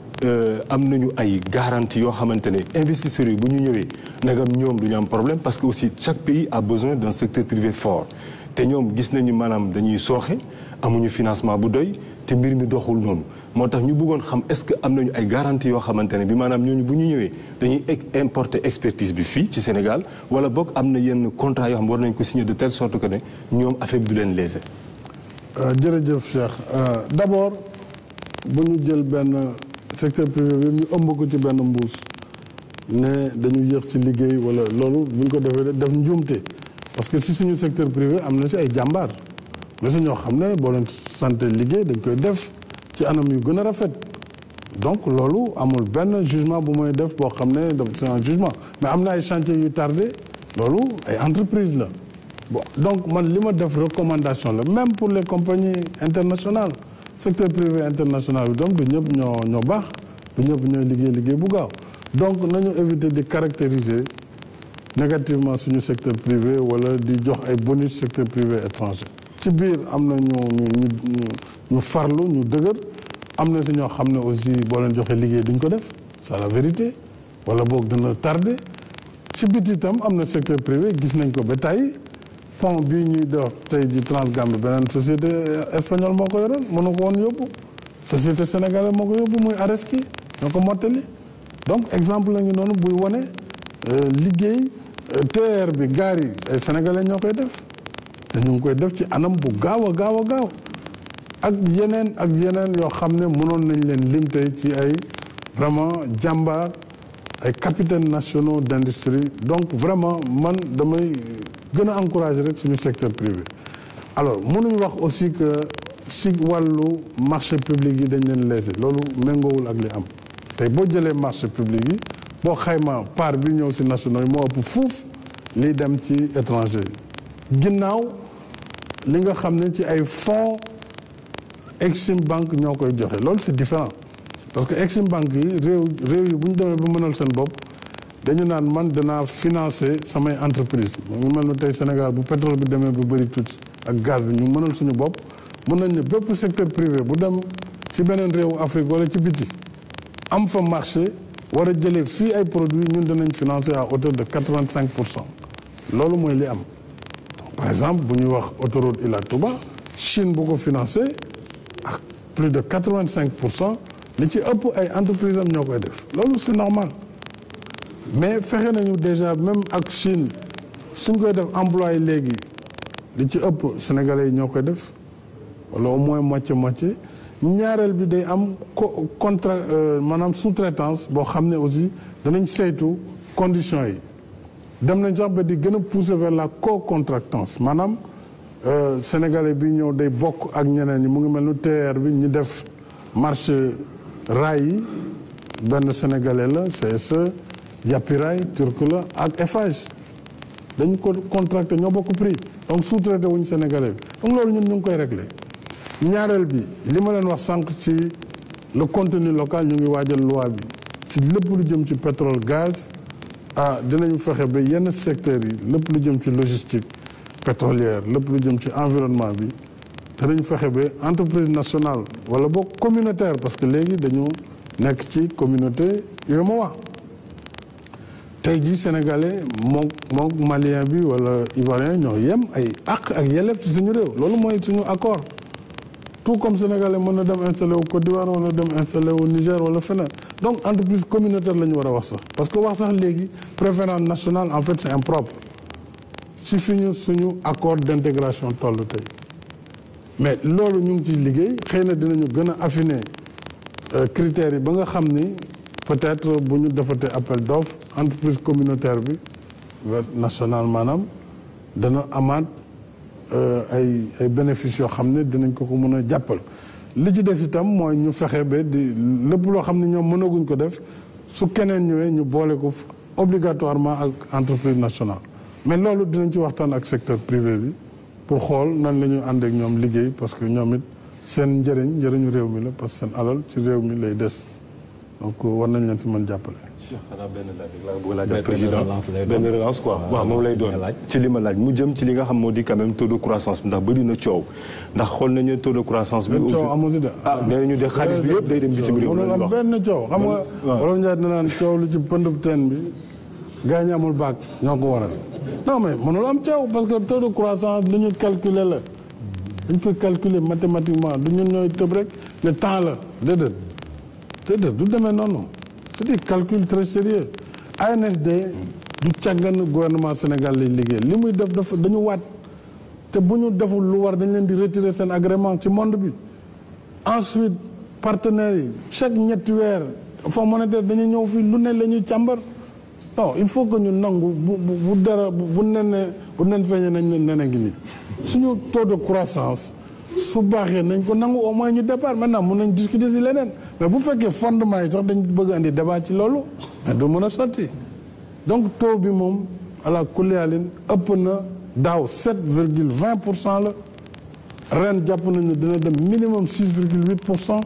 Speaker 7: am nañu ay garantie yoo xamante ne investisseurs yi bu ñu ñëwee nagam ñoom du ñu am problème parce que aussi chaque pays a besoin d'un secteur privé fort te ñoom gis nañu maanaam dañuy sooxe amuñu financement bu doy te mbir mi doxul noonu moo tax ñu bëggoon xam est-ce que am nañu ay garantie yoo xamante ne bi maanaam ñooñu bu ñu ñëwee dañuy importer expertise bi fii ci Sénégal wala boog am na yenn contrat yoo xam war nañ ko signer de telle sorte que ne ñoom affaire bi du leen léser.
Speaker 1: jërëjëf Cheikh d'abord bu ñu jël benn secteur privé bi ñu ëmb ko ci benn mbuus ne dañu yéex ci liggéey wala loolu bu ñu ko defee def njuumte parce que si suñu secteur privé am na si ay jàmbaar mais si ñoo xam ne boo leen santé liggéey dañ koy def ci anam yu gën a rafet donc loolu amul benn jugement bu mooy def boo xam ne c'est un jugement mais am na ay chantier yu tardé loolu ay entreprise la bon donc man li ma def recommandation la même pour les compagnies internationales secteur privé international bi donc du ñëpp ñoo baax du ñëpp ñooy liggéey bu gaaw donc nañu éviter di caractériser négativement suñu secteur privé wala di jox ay bonus secteur privé étranger ci biir am na ñu farlu ñu dëgër am na si ñoo xam ne aussi boo leen joxee liggéey duñ ko def c'est la vérité wala boog dina tardé ci biti itam am na secteur privé gis nañ ko ba tey pont bii ñuy dox tey ji Transgambie beneen société espagnole moo ko yoroon mënu ko woon yóbbu société sénégalaise moo ko yóbbu muy Areski ñoo ko mottali donc exemple la ngi noonu buy wane liggéey TER bi gaar yi ay sénégalais ñoo koy def te ñu ngi koy def ci anam bu gaaw a gaaw ak yeneen yoo xam ne mënoon nañ leen lim tey ci ay vraiment jàmbaar ay capitaines nationaux d'industrie donc vraiment man damay gën a encourager rek suñu secteur privé alors mënuñ wax aussi que si wàllu marché public yi dañ leen léser loolu méngoowul ak li am tey boo jëlee marché public yi boo xayma part bi ñëw si nationaux yi moo ëpp fuuf liy dem ci étranger yi ginnaaw li nga xam ne ci ay fonds Exim Banque ñoo koy joxe loolu c'est différent parce que Exim Banque yi réew yi bu ñu demee ba mënal seen bopp dañu naan man danaa financer samay entreprise mu ngi mel ne tey Sénégal bu pétrole bi demee ba bëri tuuti ak gaz bi ñu mënal suñu bopp mën nañ ne bépp secteur privé bu dem ci beneen réewu Afrique wala ci biti am fa marché war a jëlee fii ay produits ñun danañ financer à hauteur de 85%. loolu mooy li am par exemple bu ñuy wax autoroute Ila Touba Chine bu ko financé ak plus de 85% li ci ëpp ay entreprises am ñoo koy def loolu c'est normal mais fexe nañu déjà même ak Chine suñ koy def employé léegi li ci ëpp sénégalais yi ñoo koy def wala au moins moitié ñaareel bi day am contrat maanaam sous-traitance boo xam ne aussi danañ saytu conditions yi dem nañ sax ba di gën a pousser vers la co-contractance maanaam sénégalais bi ñëw day bokk ak ñeneen ñi mu ngi mel ni TER bi ñu def marché rail yi benn sénégalais la CSE Yapirail turc la ak Eiffage dañ ko contracté ñoo bokk prix donc sous-traité wuñ sénégalais bi donc loolu ñun ñu ngi koy réglé ñaareel bi li ma leen wax sànq ci le contenu local ñu ngi waajal loi bi ci lépp lu jëm ci pétrole gaz dinañu fexe ba yenn secteurs yi lépp lu jëm ci logistique pétrolière lépp lu jëm ci environnement bi danañ fexe ba entreprise nationale wala boog communautaire parce que léegi dañu nekk ci communauté UEMOA tey jii sénégalais moom malien bi wala ivoirien ñoo yem ay àq ak yelleef ci suñu réew loolu mooy suñu accord tout comme sénégalais mën na dem installé wu Côte d'Ivoire wala dem installé wu Niger wala feneen donc entreprise communautaire la ñu war a wax sax parce que wax sax léegi préférence nationale en fait c'est impropre si fi ñu suñu accord d'intégration toll tey mais loolu ñu ngi ciy liggéey xëy na dinañu gën a affiner critères yi ba nga xam ni peut-être bu ñu defatee appel d'offre entreprise communautaire bi nationale maanaam dana amaat ay bénéfices yoo xam ne dinañ ko mën a jàppal li ci des itam mooy ñu fexe ba di lépp loo xam ne ñoom mënaguñ ko def su keneen ñëwee ñu boole ko obligatoirement ak entreprise nationale mais loolu dinañ ci waxtaan ak secteur privé bi pour xool nan la ñu ànd ak ñoom liggéey parce que ñoom it seen njëriñu réew mi la parce que seen alal ci réew mi lay des donc war nañ leen si mën jàppale.
Speaker 7: xanaa benn laaj rek laa bëgg laaj président benn relance quoi waaw moom lay doon ci li ma laaj mu jëm ci li nga xam moo di quand même taux de croissance bi ndax bëri na coow ndax xool nañu taux de croissance bi.
Speaker 1: coow amu si de.
Speaker 7: nee nañu de xaalis bi yëpp day dem bitim réew.
Speaker 1: mënul am benn coow xam nga. wala Ndiaye dina naan coow lu ci pëndub teen bi gars ñi amul baag ñoo ko waral non mais mënul am coow parce que taux de croissance lu ñu calculer la dañ koy calculer mathématiquement du ñun ñooy tëb rek le temps la déedéet du demee noonu. c'est des calculs très sérieux ANSD du càggan gouvernement Sénégal lay liggéey li muy def dafa dañu waat te bu ñu deful lu war dañ leen di retirer seen agrément ci monde bi. Ensuite partenaires yi chaque ñetti weer Fonds monétaire dañuy ñëw fii lu ne la ñuy càmbar non il faut que ñu nangu bu dara bu nen feeñee nañ ne nene ngi nii suñu taux de croissance su baaxee nañ ko nangu au moins ñu départ maintenant mun nañ discuter si leneen mais bu fekkee fondement yi sax dañ bëgg andi débat ci loolu mais du mën a sotti donc taux bi moom ala kulialin ëpp na daaw 7,20% la ren jàpp nañ ne dina dem minimum 6,8%.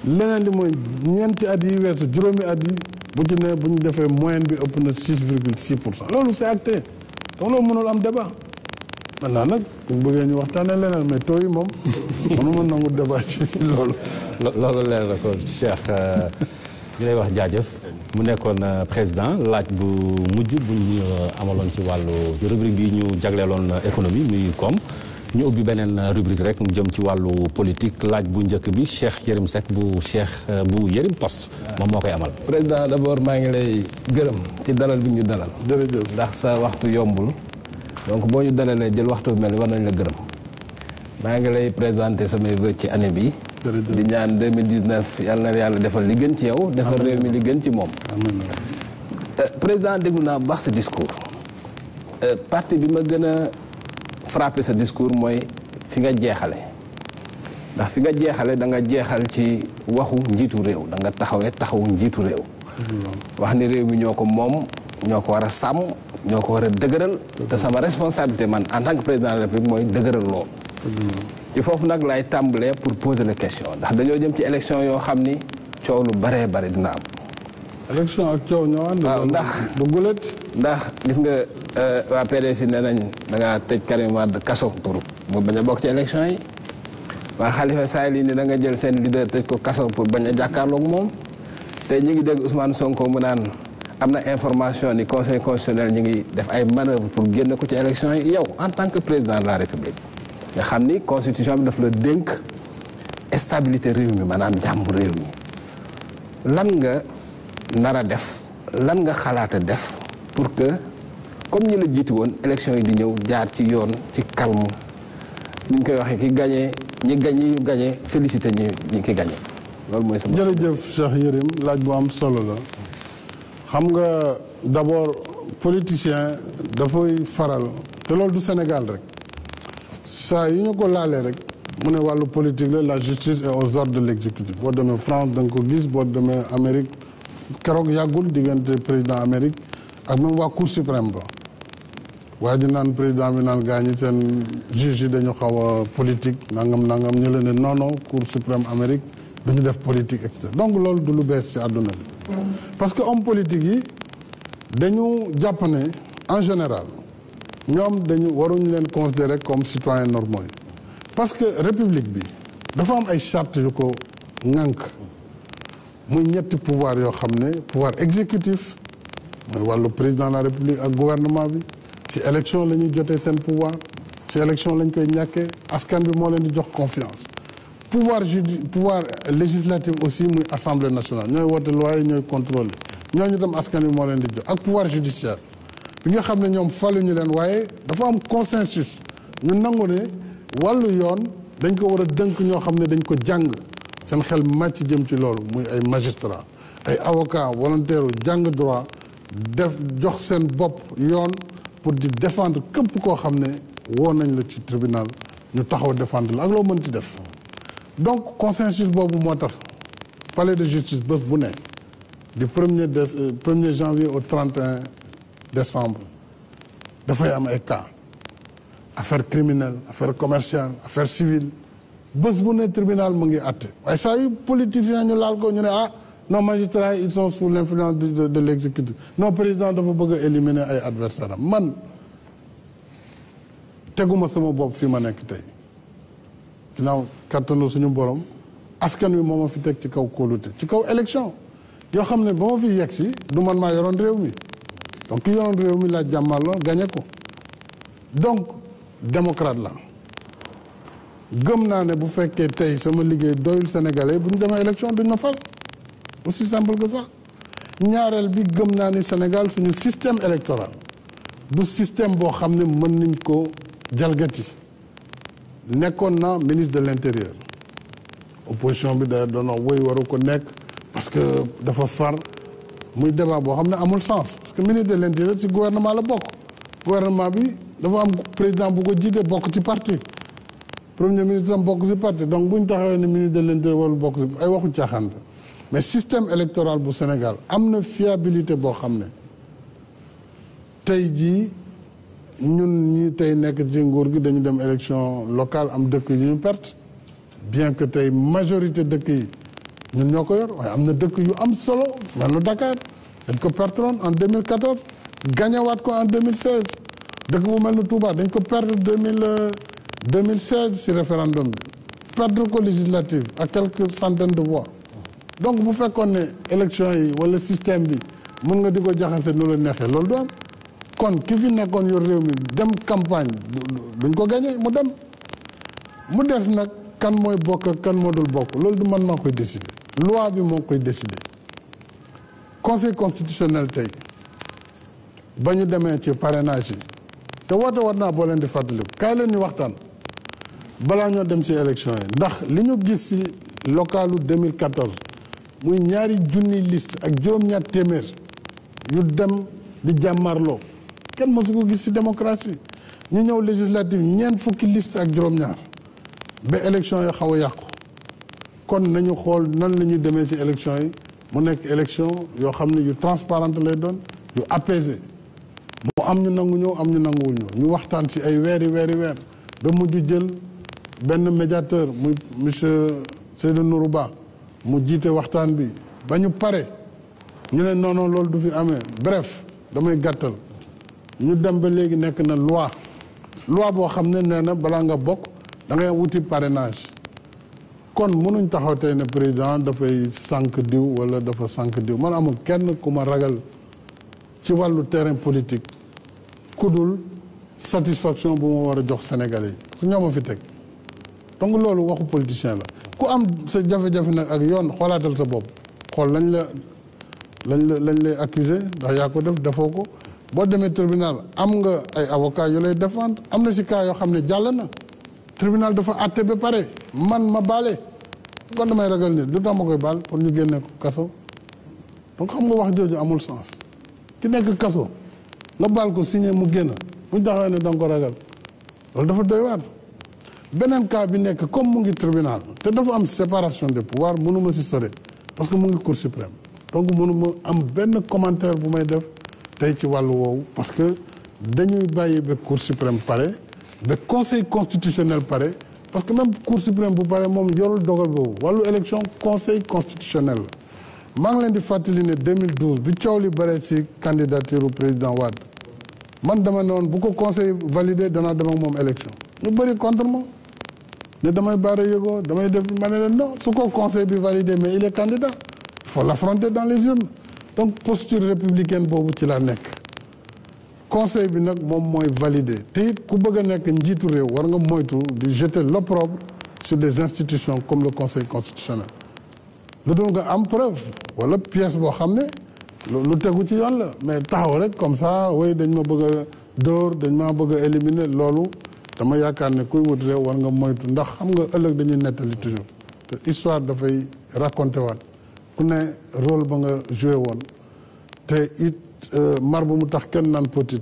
Speaker 1: leneen li mooy ñeenti at yi weesu juróomi at yi bu ci ne bu ñu defee moyenne bi ëpp na 6,6%. loolu c'est acté donc loolu mënul am débat maintenant nag bu ñu bëggee ñu waxtaanee leneen mais taux yi moom mënuma nangu débat ci loolu.
Speaker 2: loolu leer na ko Cheikh ñu lay wax jaajëf mu nekkoon président laaj bu mujj bu ñu amaloon ci wàllu rubrique bi ñu jagleeloon économie muy koom. ñu ubbi beneen rubrique rek mu jëm ci wàllu politique laaj bu njëkk bi Cheikh Yérim Seck bu Yérim Post moom moo koy amal.
Speaker 8: président d'abord maa ngi lay gërëm ci dalal bi ñu dalal.
Speaker 1: jërëjëf
Speaker 8: ndax sa waxtu yombul donc boo ñu dalalee jël waxtu mel ni war nañ la gërëm maa ngi lay présenter samay vœux ci année bi. di ñaan 2019 yàlla na yàlla defal li gën ci yow. defal réew mi li gën ci moom. président déglu naa bu baax sa discours. parti bi ma gën a frappé sa discours mooy fi nga jeexale ndax fi nga jeexale da nga jeexal ci waxu njiitu réew da nga taxawu njiitu réew wax ni réew mi ñoo ko moom ñoo ko war a sàmm ñoo ko war a dëgëral te sama responsabilité man en tant que président de la République mooy dëgëral lool ci foofu nag laay tàmbalee pour poser la question ndax dañoo jëm ci élection yoo xam ni coow lu baree bari dina am
Speaker 1: élection ak coow ñoo ànd.
Speaker 8: waaw ndax
Speaker 1: du gulet.
Speaker 8: ndax gis nga waa PDS nee nañ da ngaa tëj Karim Wade kaso pour mu bañ a bokk ci élection yi waa Khalifa Sall yi ni da nga jël seen leader tëj ko kaso pour bañ a jàkkaarloog moom te ñu ngi dégg Ousmane Sonko mu naan am na information ni conseil constitutionnel ñu ngi def ay manœuvres pour génn ko ci élection yi yow en tant que président de la République nga xam ni constitution bi daf la dénk stabilité réew mi maanaam jàmm réew mi lan nga nar a def lan nga xalaata def pour que comme ñi la jiitu woon élection yi di ñëw jaar ci yoon ci calme ni ñu koy waxee ki gagné ñi gagné félicité ñi ki gagné loolu mooy sama.
Speaker 1: jërëjëf Cheikh Yérim laaj bu am solo la xam nga d'abord politicien dafay faral te loolu du Sénégal rek saa yu ñu ko laalee rek mu ne wàllu politique la justice est aux ordres de l'exécutif boo demee France da nga ko gis boo demee Amérique keroog yàggul diggante président Amérique ak même waa Cour suprême ba waaye di naan président bi naan gaa ñi seen juge yi dañu xaw a politique nangam ñu leen ne non non Cour suprême Amérique duñu def politique etc donc loolu du lu bees ci àdduna bi parce que homme politique yi dañu jàpp ne en général ñoom waruñu leen considérer comme citoyens normaux yi parce que république bi dafa am ay chartes yu ko ŋànk muy ñetti pouvoir yoo xam ne pouvoir exécutif mooy wàllu président de la république ak gouvernement bi ci élection la ñuy jotee seen pouvoir ci élection lañ koy ñàkkee askan bi moo leen di jox confiance pouvoir législatif aussi muy assemblée nationale ñooy wote loi yi ñooy contrôler ñooñu tam askan bi moo leen di jox ak pouvoir judiciaire bi nga xam ne ñoom faluñu leen waaye dafa am consensus ñu nangu ne wàllu yoon dañ ko war a dënk ñoo xam ne dañ ko jàng seen xel màcc jëm ci loolu muy ay magistrat ay avocat volontaire jàng droit def jox seen bopp yoon pour di défendre képp koo xam ne woo nañ la ci tribunal ñu taxaw défendre la ak loo mën ci def donc consensus boobu moo tax palais de justice bés bu ne du 1er janvier au 31 décembre dafay am ay cas affaire criminelle affaire commerciale affaire civile bés bu ne tribunal mu ngi àtte waaye saa yu politiciens ñu laal ko ñu ne non magistrats ils sont sous l'influence de l'exécutif non président dafa bëgg a éliminer ay adversaires am man teguma sama bopp fi ma nekk tey ginnaaw kattanu suñu borom askan wi moo ma fi teg ci kaw kóolute ci kaw élection yoo xam ne ba ma fi yegg si du man maa yoroon réew mi donc ki yoroon réew mi laa jàmmaloo gagné ko donc démocrate la gëm naa ne bu fekkee tey sama liggéey doyul sénégalais bu ñu demee élection duñ ma fal aussi simple que ça ñaareel bi gëm naa ni Sénégal suñu système électoral du système boo xam ne mën nañ ko jalgati nekkoon na ministre de l'intérieur opposition bi da doon woy waru ko nekk parce que dafa far muy débat boo xam ne amul sens parce que ministre de l'intérieur ci gouvernement la bokk gouvernement bi dafa am président bu ko jiite bokk ci parti premier ministre am bokk ci parti donc bu ñu taxawee ne ministre de l'intérieur wala bokk ci ay waxu caaxaan la mais système électoral bu Sénégal am na fiabilité boo xam ne tey jii ñun ñi tey nekk ci nguur gi dañu dem élection locale am dëkk yu ñu perte bien que tey majorité dëkk yi ñun ñoo ko yor waaye am na dëkk yu am solo mel na Dakar dañ ko perteroon en 2014 gañewaat ko en 2016 dëkk bu mel na Touba dañ ko perdre 2016 ci référendum bi perdre ko législative à quelques centaines de voix donc bu fekkoon ne élection yi wala système bi mën nga di ko jaxase nu la neexee loolu du am kon ki fi nekkoon yor réew mi dem campagne duñ ko gagné mu dem mu des nag kan mooy bokk ak kan moo dul bokk loolu du man maa koy décider loi bi moo koy décider conseil constitutionnel tey ba ñu demee ci parrainage yi te woote war naa boo leen di fàttaliku kaay leen ñu waxtaan balaa ñoo dem ci élection yi ndax li ñu gis ci localu 2014 muy ñaari junni liste ak juróom-ñaar téeméer yu dem di jàmmarloo kenn mësu ko gis ci démocratie ñu ñëw législative ñeent fukki liste ak juróom-ñaar ba élection yi xaw a yàqu kon nañu xool nan la ñuy demee ci élection yi mu nekk élection yoo xam ne yu transparente lay doon yu apaisé mu am ñu nangu ñëw am ñu nanguwul ñëw ñu waxtaan ci ay weer ba mujj jël benn médiateur muy monsieur Seydou Nourou Ba mu jiite waxtaan bi ba ñu pare ñu ne non loolu du fi amee bref damay gàttal ñu dem ba léegi nekk na loi boo xam ne nee na balaa nga bokk da ngay wuti parrainage kon mënuñ taxaw tey ne président dafay sànq diw wala dafa sànq diw man amul kenn ku ma ragal ci wàllu terrain politique ku dul satisfaction bu ma war a jox Sénégalais yi su ñoo ma fi teg donc loolu waxu politicien la ku am sa jafe-jafe nag ak yoon xoolaatal sa bopp xool lañ lay accuser ndax yaa ko defoo ko boo demee tribunal am nga ay avocat yu lay défendre am na si cas yoo xam ne jàll na tribunal dafa àtte ba pare man ma baale kon damay ragal nit lu tax ma koy baal pour ñu génne ko kaso donc xam nga wax jooju amul sens ki nekk kaso nga baal ko signé mu génn bu ñu taxawee ne danga ko ragal loolu dafa doy waar beneen cas bi nekk comme mu ngi tribunal te dafa am séparation des pouvoirs mënuma si sore parce que mu ngi cour suprême donc mënuma am benn commentaire bu may def tey ci wàllu woowu parce que dañuy bàyyi ba cour suprême pare ba conseil constitutionnel pare parce que même cour suprême bu pare moom yorul dogal boobu wàllu élection conseil constitutionnel la maa ngi leen di fàttali ne 2012 bi coow li bare ci candidature président Wade man dama ne woon bu ko conseil validé danaa dem ak moom élection ñu bëri contre moi ne damay baara yëgoo damay def ma ne leen non su ko conseil bi validé mais il est candidat il faut l'affronter dans les urnes donc posture républicaine boobu ci la nekk conseil bi nag moom mooy validé te it ku bëgg a nekk njiitu réew war nga moytu di jeter l'opprobre sur des institutions comme le conseil constitutionnel lu dul nga am preuve wala pièce boo xam ne lu tegu ci yoon la mais taxaw rek comme ça oui dañ ma bëgg a dóor dañ ma bëgg a éliminer loolu dama yaakaar ne kuy wut réew war nga moytu ndax xam nga ëllëg dañuy nettali toujours te histoire dafay raconté waat ku ne rôle ba nga joué woon te it mar bu mu tax kenn naan petit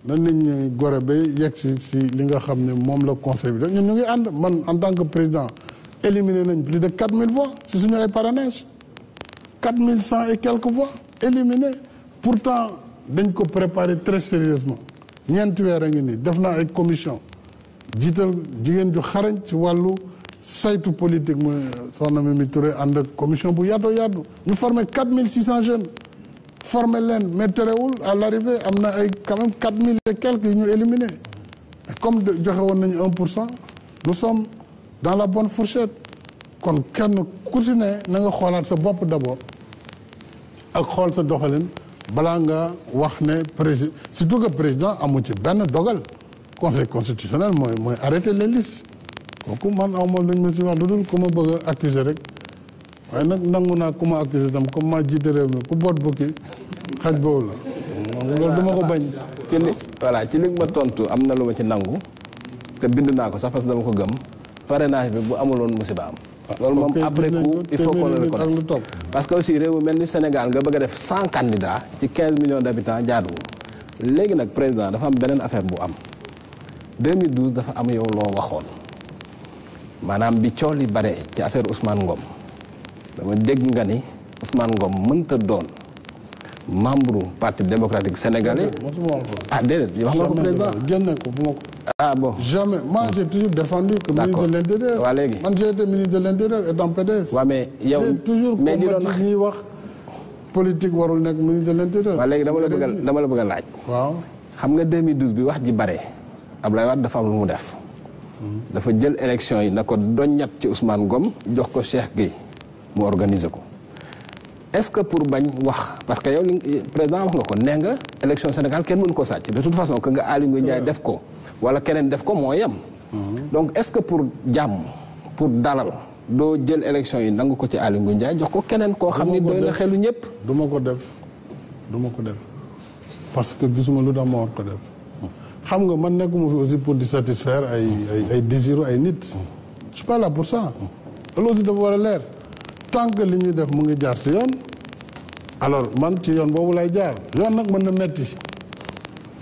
Speaker 1: nan nañ ñuy gore ba yegg si li nga xam ne moom la conseil bi def ñun ñu ngi ànd man en tant que président éliminé nañ plus de 4000 voix si suñu ay parrainage 4100 et quelques voix éliminé pourtant dañ ko préparé très sérieusement ñeenti weer a ngi nii def naa ay commission jiital jigéen ju xarañ ci wàllu saytu politique muy soxna Mimi Touré ànd ak commission bu yaatoo yaatu ñu formé 4600 jeunes formé leen mais terewul à l'arrivée am na ay quand même 4000 et quelques yu ñu éliminé comme joxe woon nañu 1%, nous sommes dans la bonne fourchette kon kenn ku si ne na nga xoolaat sa bopp d'abord ak xool sa doxalin balaa nga wax ne président surtout que président amu ci benn dogal conseil constitutionnel mooy arrêter les listes kooku man aw ma luñ ma si wax lu dul ku ma bëgg a accuser rek waaye nag nangu naa ku ma accuser tam comme maa jiite réew mi ku boot bukki xaj boobu la loolu duma ko bañ
Speaker 8: ci li voilà ci li ma tontu am na lu ma ci nangu te bind naa ko sax parce que dama ko gëm parrainage bi bu amuloon musiba am. loolu moom après coup il faut qu'on le reconnaisse parce que aussi réew mi mel ni Sénégal nga bëgg a def 100 candidats ci 15 millions d'habitants jaaduwul. léegi nag président dafa am beneen affaire bu am 2012 dafa am yow loo waxoon maanaam bi coow li bare ci affaire Ousmane Ngom dama dégg nga ni Ousmane Ngom mënta doon membre parti démocratique sénégalais. Déedéet wax nga ko président
Speaker 1: génne ko fu ma ko.
Speaker 8: Ah bon.
Speaker 1: Jamais. Moi, j'ai toujours défendu que ministre de l'Intérieur.
Speaker 8: Waa léegi.
Speaker 1: Man, j'ai été ministre de l'Intérieur étant PDS.
Speaker 8: waaw mais yow
Speaker 1: j'ai toujours combattu ñuy wax politique warul nekk ministre de l'Intérieur.
Speaker 8: waaw léegi dama la bëgg a laaj.
Speaker 1: waaw.
Speaker 8: xam nga 2012 bi wax ji bare Abdoulaye Wade dafa am lu mu def. dafa jël élection yi na ko doññat ci Ousmane Ngom jox ko Cheikh Gueye mu organiser ko. est-ce que pour bañ wax parce que yow li président wax nga ko nee nga élection Sénégal kenn mënu ko sàcc de toute façon que nga Aly Ngouille Ndiaye def ko wala keneen def ko moo yem. donc est-ce que pour jàmm pour dalal doo jël élection yi nangu ko ci Aly Ngouille Ndiaye jox ko keneen koo xam ni doy na xelu ñëpp.
Speaker 1: du ma ko def parce que gisuma lu tax ma war ko def xam nga man nekkuma fi aussi pour di satisfaire ay désiru ay nit. je suis pas là pour ça. loolu aussi dafa war a leer. tant que li ñuy def mu ngi jaar ci yoon alors man ci yoon boobu lay jaar yoon nag mën na metti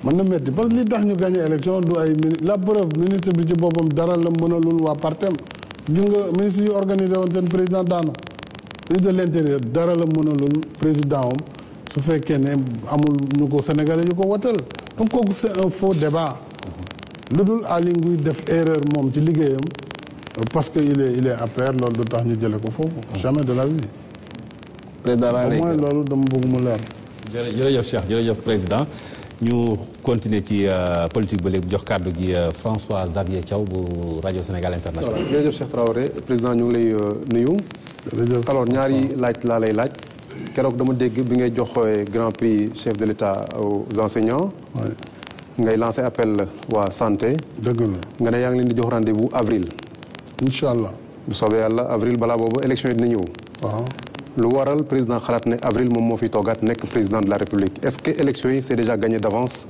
Speaker 1: parce que li tax ñu gagné élection du ay la preuve ministre bi ci boppam dara la mënalul waa partem gis nga ministre yu organisé woon seen président daanu ministre de l'intérieur dara la mënalul président am su fekkee ne amul ñu ko sénégalais yu ko wotal donc kooku c'est un faux débat lu dul Aly Ngouille def erreur moom ci liggéeyam parce que il est APR loolu du tax ñu jële ko foofu jamais de la vie.
Speaker 8: président
Speaker 1: au moins loolu dama bëgg mu leer.
Speaker 2: jërëjëf Cheikh jërëjëf président ñu continuer ci politique ba léegi jox kàddu gi François Xavier Thiaw bu rajo Sénégal International.
Speaker 9: voilà jërëjëf Cheikh Traoré président ñu ngi lay nuyu.
Speaker 1: jërëjëf
Speaker 9: alors ñaari laaj laa lay laaj keroog dama dégg bi ngay jox grand prix chef de l'État aux enseignants. ngay lancé appel waa santé.
Speaker 1: dëgg la
Speaker 9: nga ne yaa ngi leen di jox rendez-vous avril.
Speaker 1: incha allah.
Speaker 9: bu soobee yàlla avril balaa boobu élection yi dina ñëw.
Speaker 1: waaw.
Speaker 9: lu waral président xalaat ne avril moom moo fi toogaat nekk président de la république est-ce que élection yi c'est déjà gagné d'avance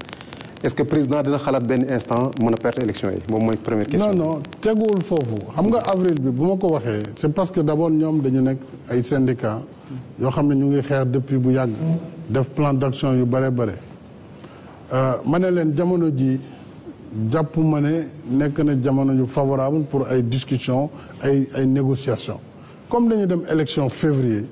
Speaker 9: est-ce que président dina xalaat benn instant mën a perdre élection yi moom mooy première question.
Speaker 1: non teguwul foofu xam nga avril bi bu ma ko waxee c'est parce que d'abord ñoom dañu nekk ay syndicats yoo xam ne ñu ngi xeex depuis bu yàgg. def plan d'action yu bare bare. ma ne leen jamono ji jàpp ma ne nekk na jamono yu favorable pour ay discussions ay négociations comme dañuy dem élection février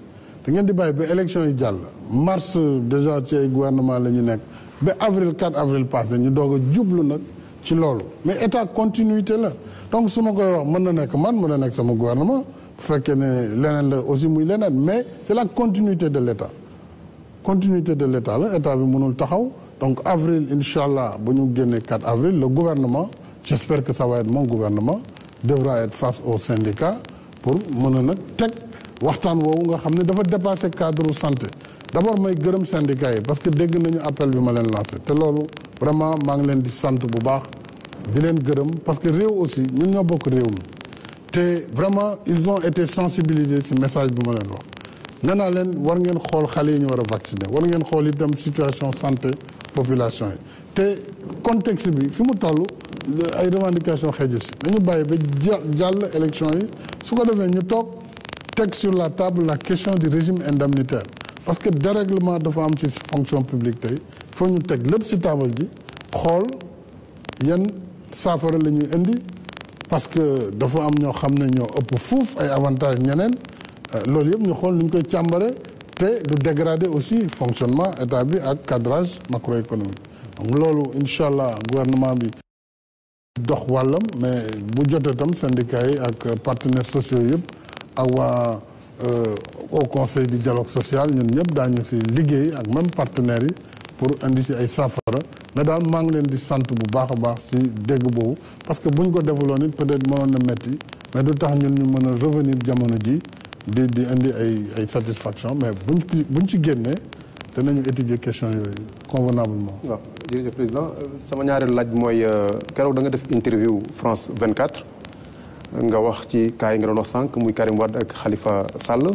Speaker 1: da ngeen di bàyyi ba élection yi jàll mars déjà ci ay gouvernement la ñu nekk ba avril 4 avril passé ñu doog a jublu nag ci loolu mais état continuité la donc su ma koy wax mën na nekk man mën na nekk sama gouvernement bu fekkee ne leneen la aussi muy leneen mais c'est la continuité de l'état la état bi mënul taxaw donc avril incha allah bu ñu génnee 4 avril le gouvernement j'espère que ça va être mon gouvernement devra être face aux syndicats pour mën a nag teg waxtaan woowu nga xam ne dafa dépasser cadre santé d'abord may gërëm syndicats yi parce que dégg nañu appel bi ma leen lancé te loolu vraiment maa ngi leen di sant bu baax di leen gërëm parce que réew aussi ñun ñoo bokk réew mi te vraiment ils ont été sensibilisés ci message bi ma leen wax nee naa leen war ngeen xool xale yi ñu war a vacciner war ngeen xool itam situation santé population yi te contexte bi fi mu toll ay revendication xeeju si dañu bàyyi ba jàll élection yi su ko defee ñu toog teg sur la table la question du régime indemnitaire parce que dérèglement dafa am ci fonction publique tey foo ñu teg lépp ci table ji xool yan saafara la ñuy indi parce que dafa am ñoo xam ne ñoo ëpp fuuf ay avantages ñeneen loolu yëpp ñu xool nu ñu koy càmbare te du dégrader aussi fonctionnement état bi ak cadrage macroéconomique donc loolu incha allah gouvernement bi dox wàllam mais bu jotee tam syndicats yi ak partenaires sociaux yëpp ak waa au conseil du dialogue social ñun ñëpp daañu ci liggéey ak même partenaires yi pour indi ci ay saafara mais daal maa ngi leen di sant bu baax a baax ci dégg boobu parce que buñ ko defuloon it peut-être mënoon na metti mais du tax ñun ñu mën a revenir jamono ji di indi ay satisfaction mais buñ ci génnee danañu étudier question yooyu convenablement.
Speaker 9: waaw jërëjëf président sama ñaareelu laaj bi mooy keroog da nga def interview France 24 nga wax ci cas yi nga doon wax sànq muy Karim Wade ak Khalifa Sall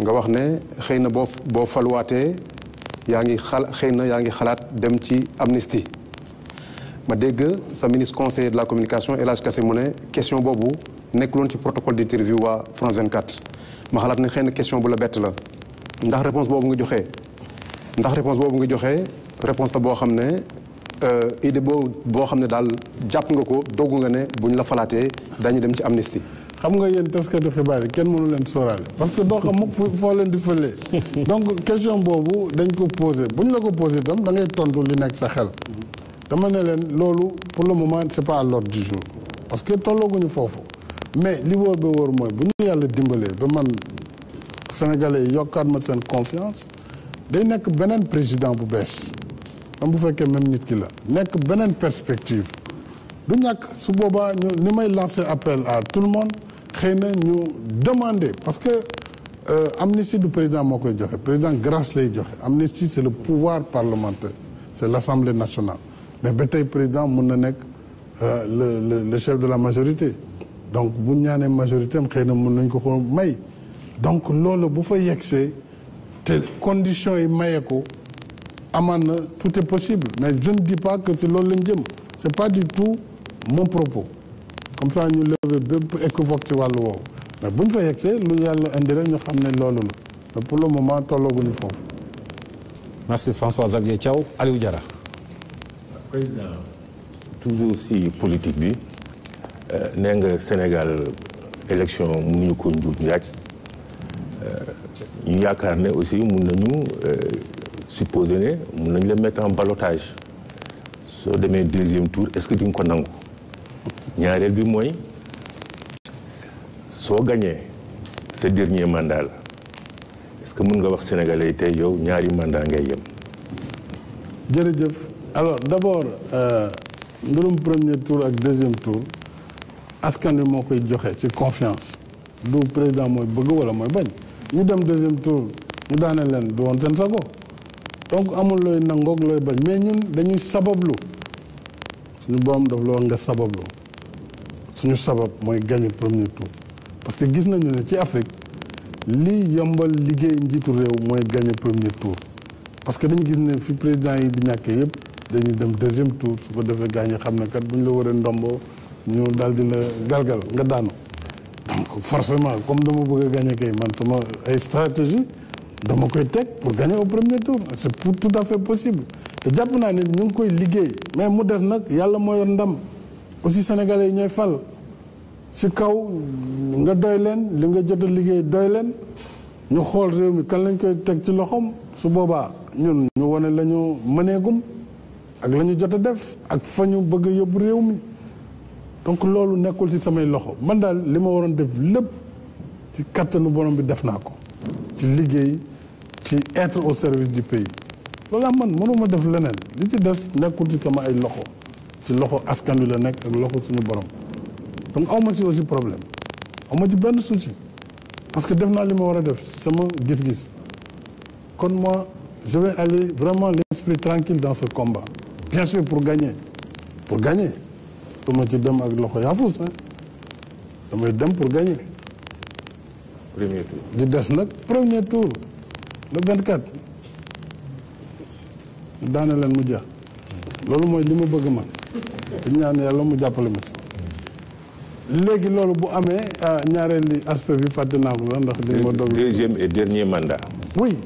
Speaker 9: nga wax ne xëy na boo faluwaatee yaa ngi xalaat dem ci amnistie ma dégg sa ministre conseiller de la communication El Hadj Kassé mu ne question boobu nekkuloon ci protocole d'interview waa France 24 ma xalaat ne xëy na question bu la bett la ndax réponse boobu nga joxee réponse la boo xam ne idée boo xam ne daal jàpp nga ko dogg nga ne bu ñu la falaatee dañu dem ci amnistie.
Speaker 1: xam nga yéen taskatu xibaar yi kenn mënu leen sóoraale parce que doo xam mukk foo leen di fëlee donc question boobu dañ ko posé bu ñu la ko posé itam da ngay tontu li nekk sa xel dama ne leen loolu pour le moment c'est pas à l'ordre du jour parce que tollooguñu foofu mais li wóor ba wóor mooy bu ñu yàlla dimbalee ba man sénégalais yi yokkaat ma seen confiance day nekk beneen président bu bees même bu fekkee même nit ki la nekk beneen perspective du ñàkk su boobaa ñu ni may lancer appel à tout le monde xëy na ñu demander parce que amnistie du président moo koy joxe président grâce lay joxe amnistie c'est le pouvoir parlementaire c'est l'Assemblée nationale mais ba tey président mun na nekk le chef de la majorité donc bu ñaanee majorité am xëy na mun nañ ko ko may donc loolu bu fa yegsee te conditions yi maye ko amaan na tout est possible mais je ne dis pas que ci loolu lañ jëm c'est pas du tout mon propos comme ça ñu lever bépp équivoque ci wàllu woowu mais bu ñu fa yegsee lu yàlla indi rek ñu xam ne loolu la mais pour le moment tollooguñu foofu.
Speaker 2: merci François-Xavier Thiaw Aliou Diarra.
Speaker 7: président toujours si politique bi nee nga Sénégal élection mënuñu ko njuuj njaaj ñu yaakaar ne aussi mun nañu supposer ne mun nañu la mettre en ballottage soo demee deuxième tour est-ce que di nga ko nangu ñaareel bi mooy soo gañee sa dernier mandat la est-ce que mun nga wax sénégalais tey yow ñaari mandat ngay yem.
Speaker 1: jërëjëf alors d'abord mbirum premier tour ak deuxième tour askan wi moo koy joxe ci confiance du président mooy bëgg wala mooy bañ ñu dem deuxième tour ñu daane leen du woon seen sago donc amul looy nangoog looy bañ mais ñun dañuy sabablu suñu borom daf la wax nga sabablu suñu sabab mooy gagner premier tour parce que gis nañu ne ci Afrique lii yombal liggéey njiitu réew mooy gagner premier tour parce que dañu gis ne fi président yi di ñàkkee yëpp dañuy dem deuxième tour su ko defee gagner xam ne kat bu ñu la waree ndombo ñu daal di la galgal nga daanu donc forcément comme dama bëgg a gagner kay man sama ay stratégie dama koy teg pour gagner au premier tour c'est pour tout à fait possible te jàpp naa ne ñu ngi koy liggéey mais mu def nag yàlla moo yor ndam aussi sénégalais yi ñooy fal ci kaw nga doy leen li nga jot a liggéey doy leen ñu xool réew mi kan lañ koy teg ci loxoom su boobaa ñun ñu wane la ñu mëneegum ak la ñu jot a def ak fa ñu bëgg a yóbbu réew mi donc loolu nekkul ci samay loxo man daal li ma waroon def lépp ci kattanu borom bi def naa ko ci liggéey ci être au service du pays loolu am man mënuma def leneen li ci des nekkul ci sama ay loxo ci loxo askan wi la nekk ak loxo suñu borom donc awma ci aussi problème awma ci benn souci parce que def naa li ma war a def sama gis-gis kon moi je vais aller vraiment l'esprit tranquille dans ce combat bien sûr pour gagner dama ci dem ak loxo yaafus damay dem pour gagner
Speaker 7: premier tour
Speaker 1: di des nag premier tour le 24 daane leen mu jeex loolu mooy li ma bëgg man di ñaan yàlla mu jàppale ma ci léegi loolu bu amee ñaareeli aspect bi fàtte naa ko la ndax li ma dog
Speaker 7: deuxième et dernier mandat.
Speaker 1: oui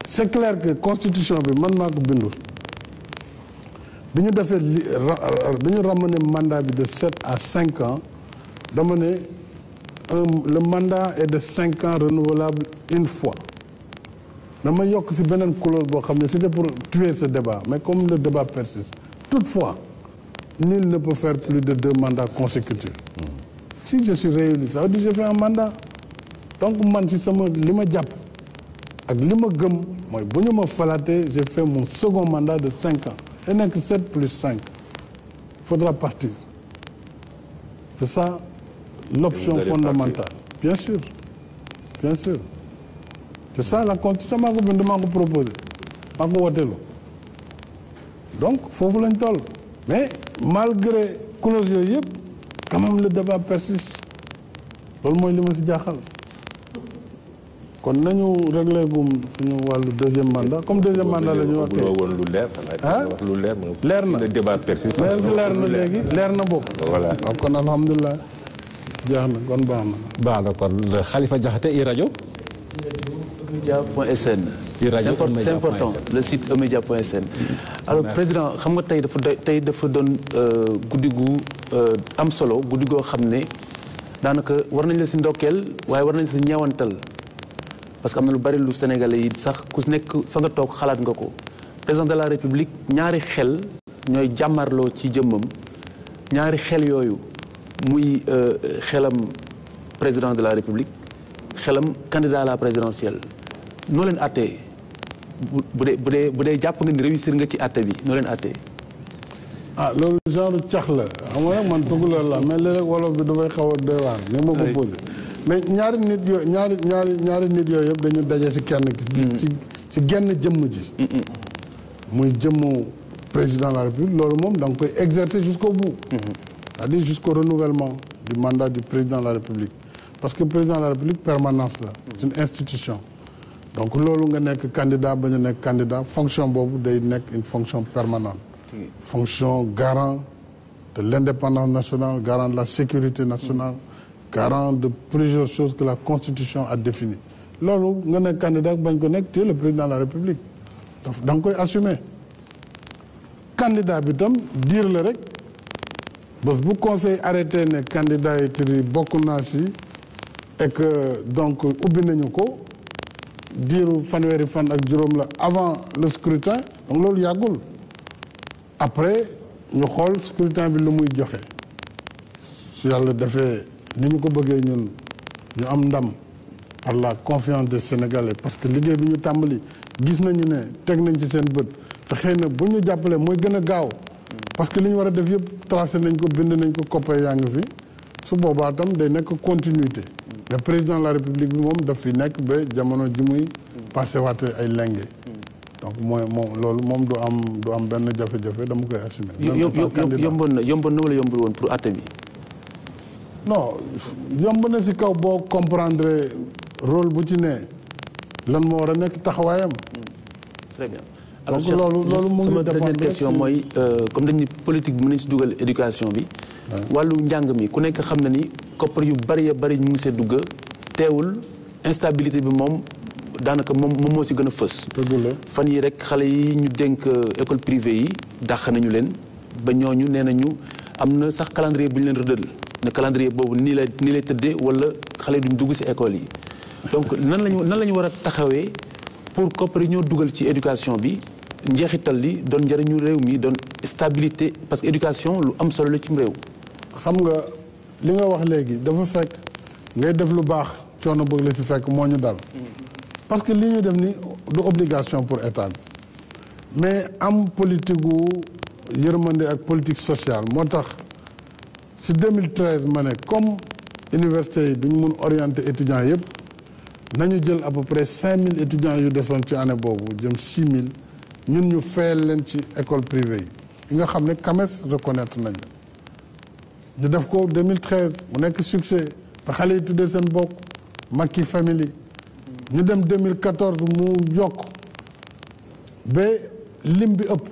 Speaker 1: c'est clair que constitution bi man maa ko bindul bi ñu defee dañu ramener mandat bi de 7 à 5 ans dama ne le mandat est de 5 ans renouvelable une fois dama yokk ci beneen clause boo xam ne c'était pour tuer ce débat mais comme le débat persiste toutefois nul ne peut faire plus de 2 mandats consécutifs si je suis réélu ça veut dire je fais un mandat donc man ci sama li ma jàpp ak li ma gëm mooy bu ñu ma falaatee j'ai fait mon second mandat de 5 ans te nekk 7 plus 5 il faudra partir c'est ça l'option fondamentale bien sûr c'est ça la constitution maa ko bind maa ko proposé maa ko woteelu donc foofu lañ toll mais malgré clause yooyu yëpp quand même le débat persiste loolu mooy li ma ci jaaxal kon nañu réglé gum suñu wàllu deuxième mandat comme deuxième mandat la ñu wax tey.
Speaker 7: woon lu leer. wax lu leer.
Speaker 1: leer na
Speaker 7: le débat persiste.
Speaker 1: mais est-ce que leer na léegi leer na boobu.
Speaker 7: voilà
Speaker 1: waaw kon alhamdulilah jeex na kon baax na.
Speaker 2: baax na kon Khalifa Diakhaté iRadio.
Speaker 5: emedia.sn. c'est important le site emedia.sn. alors président xam nga tey dafa doon guddi gu am solo guddi goo xam ne daanaka war nañ la si ndokkeel waaye war nañ si ñeewantal parce que am na lu bari lu Sénégalais yi sax ku nekk fa nga toog xalaat nga ko président de la République ñaari xel ñooy jàmmarloo ci jëmmam ñaari xel yooyu muy xelam président de la République xelam candidat à la présidentielle noo leen àttee bu dee jàpp nga ni réussir nga ci àtte bi noo leen àttee.
Speaker 1: loolu genre cax la xam nga nag man tukulóor la mais léeg-léeg wolof bi dafay xaw a doy waar ni ma ko posé mais ñaari nit yooyu yëpp dañu daje si kenn ci genn jëmm ji muy jëmmu président de la République loolu moom da nga koy exercer jusqu'au bout c'est-à-dire jusqu'au renouvellement du mandat du président de la République parce que président de la République permanence la c'est une institution donc loolu nga nekk candidat bañ a nekk candidat fonction boobu day nekk une fonction permanente fonction garant de l'indépendance nationale, garant de la sécurité nationale, garant de plusieurs choses que la Constitution a définies. Loolu nga nekk candidat bañ ko nekk te le président de la République da nga koy assumer candidat bi tam diir la rek bés bu conseil arrêté ne candidature yi bokk naa si et que donc ubbi nañu ko diiru fanweeri fan ak juróom la avant le scrutin donc loolu yàggul après ñu xool scrutin bi lu muy joxe su yàlla defee ni ñu ko bëggee ñun ñu am ndam par la confiance des Sénégalais parce que liggéey bi ñu tàmbali gis nañu ne teg nañ ci seen bët te xëy na bu ñu jàppalee mooy gën a gaaw parce que li ñu war a def yëpp tracé nañ ko bind nañ ko coppee yaa ngi fi su boobaa tam day nekk continuité mais président de la République bi moom daf fi nekk ba jamono ji muy passé waate ay lenge donc mooy moom loolu moom du am benn jafe-jafe dama koy assumer.
Speaker 5: yomboon na wala yombul woon pour àtte bi.
Speaker 1: non yomb na si kaw boo comprendre rôle bu ci ne lan moo war a nekk taxawaayam.
Speaker 5: très bien.
Speaker 1: donc loolu mu ngi dépendre
Speaker 5: dernière question mooy comme dañuy politique bi mën nañ si dugal éducation bi. wàllu njàng mi ku nekk xam na ni koppar yu bari ñu ngi see dugg teewul instabilité bi moom. daanaka moom moo si gën a fës. fan yi rek xale yi ñu dénk école privée yi dàq nañu leen ba ñooñu nee nañu am na sax calendrier bu ñu leen rëddal ne calendrier boobu nii lay tëddee wala xale duñ dugg si école yi. donc nan lañu war a taxawee pour koppar yi ñoo dugal ci éducation bi njeexital li doon njëriñu réew mi doon stabilité parce que éducation lu am solo la ci réew.
Speaker 1: xam nga li nga wax léegi dafa fekk ngay def lu baax coono bëgg la si fekk moo ñu dal. parce que li ñu def ni du obligation pour état bi mais am politique gu yërmande ak politique sociale moo tax si 2013 ma ne comme université yi duñ mun orienter étudiants yëpp nañu jël à peu près 5000 étudiants yu desoon ci année boobu jëm 6000 ñun ñu fayal leen ci école privée yi nga xam ne CAMES reconnaître nañ ñu def ko 2013 mu nekk succès te xale yi tuddee seen bopp Macky Family ñu dem 2014 mu yokk ba lim bi ëpp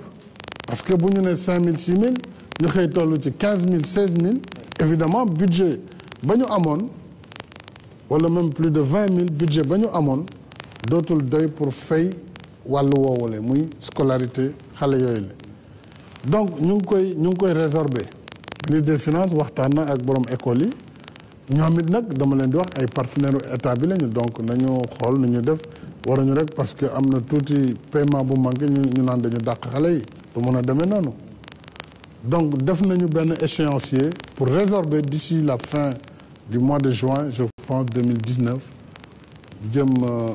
Speaker 1: parce que bu ñu ne 5000 6000 ñu xëy toll ci 15000 16000 évidemment budget ba ñu amoon wala même plus de 20000 budget ba ñu amoon dootul doy pour fay wàllu woowule muy scolarité xale yooyu la donc ñu ngi koy résorber ministre des finances waxtaan na ak borom école yi. ñoom it nag dama leen di wax ay partenaire état bi lañu donc nañu xool nu ñu def waruñu rek parce que am na tuuti paiement bu manqué ñu naan dañu dàq xale yi du mën a demee noonu donc def nañu benn échéancier pour résorber d'ici la fin du mois de juin je pense 2019 jëm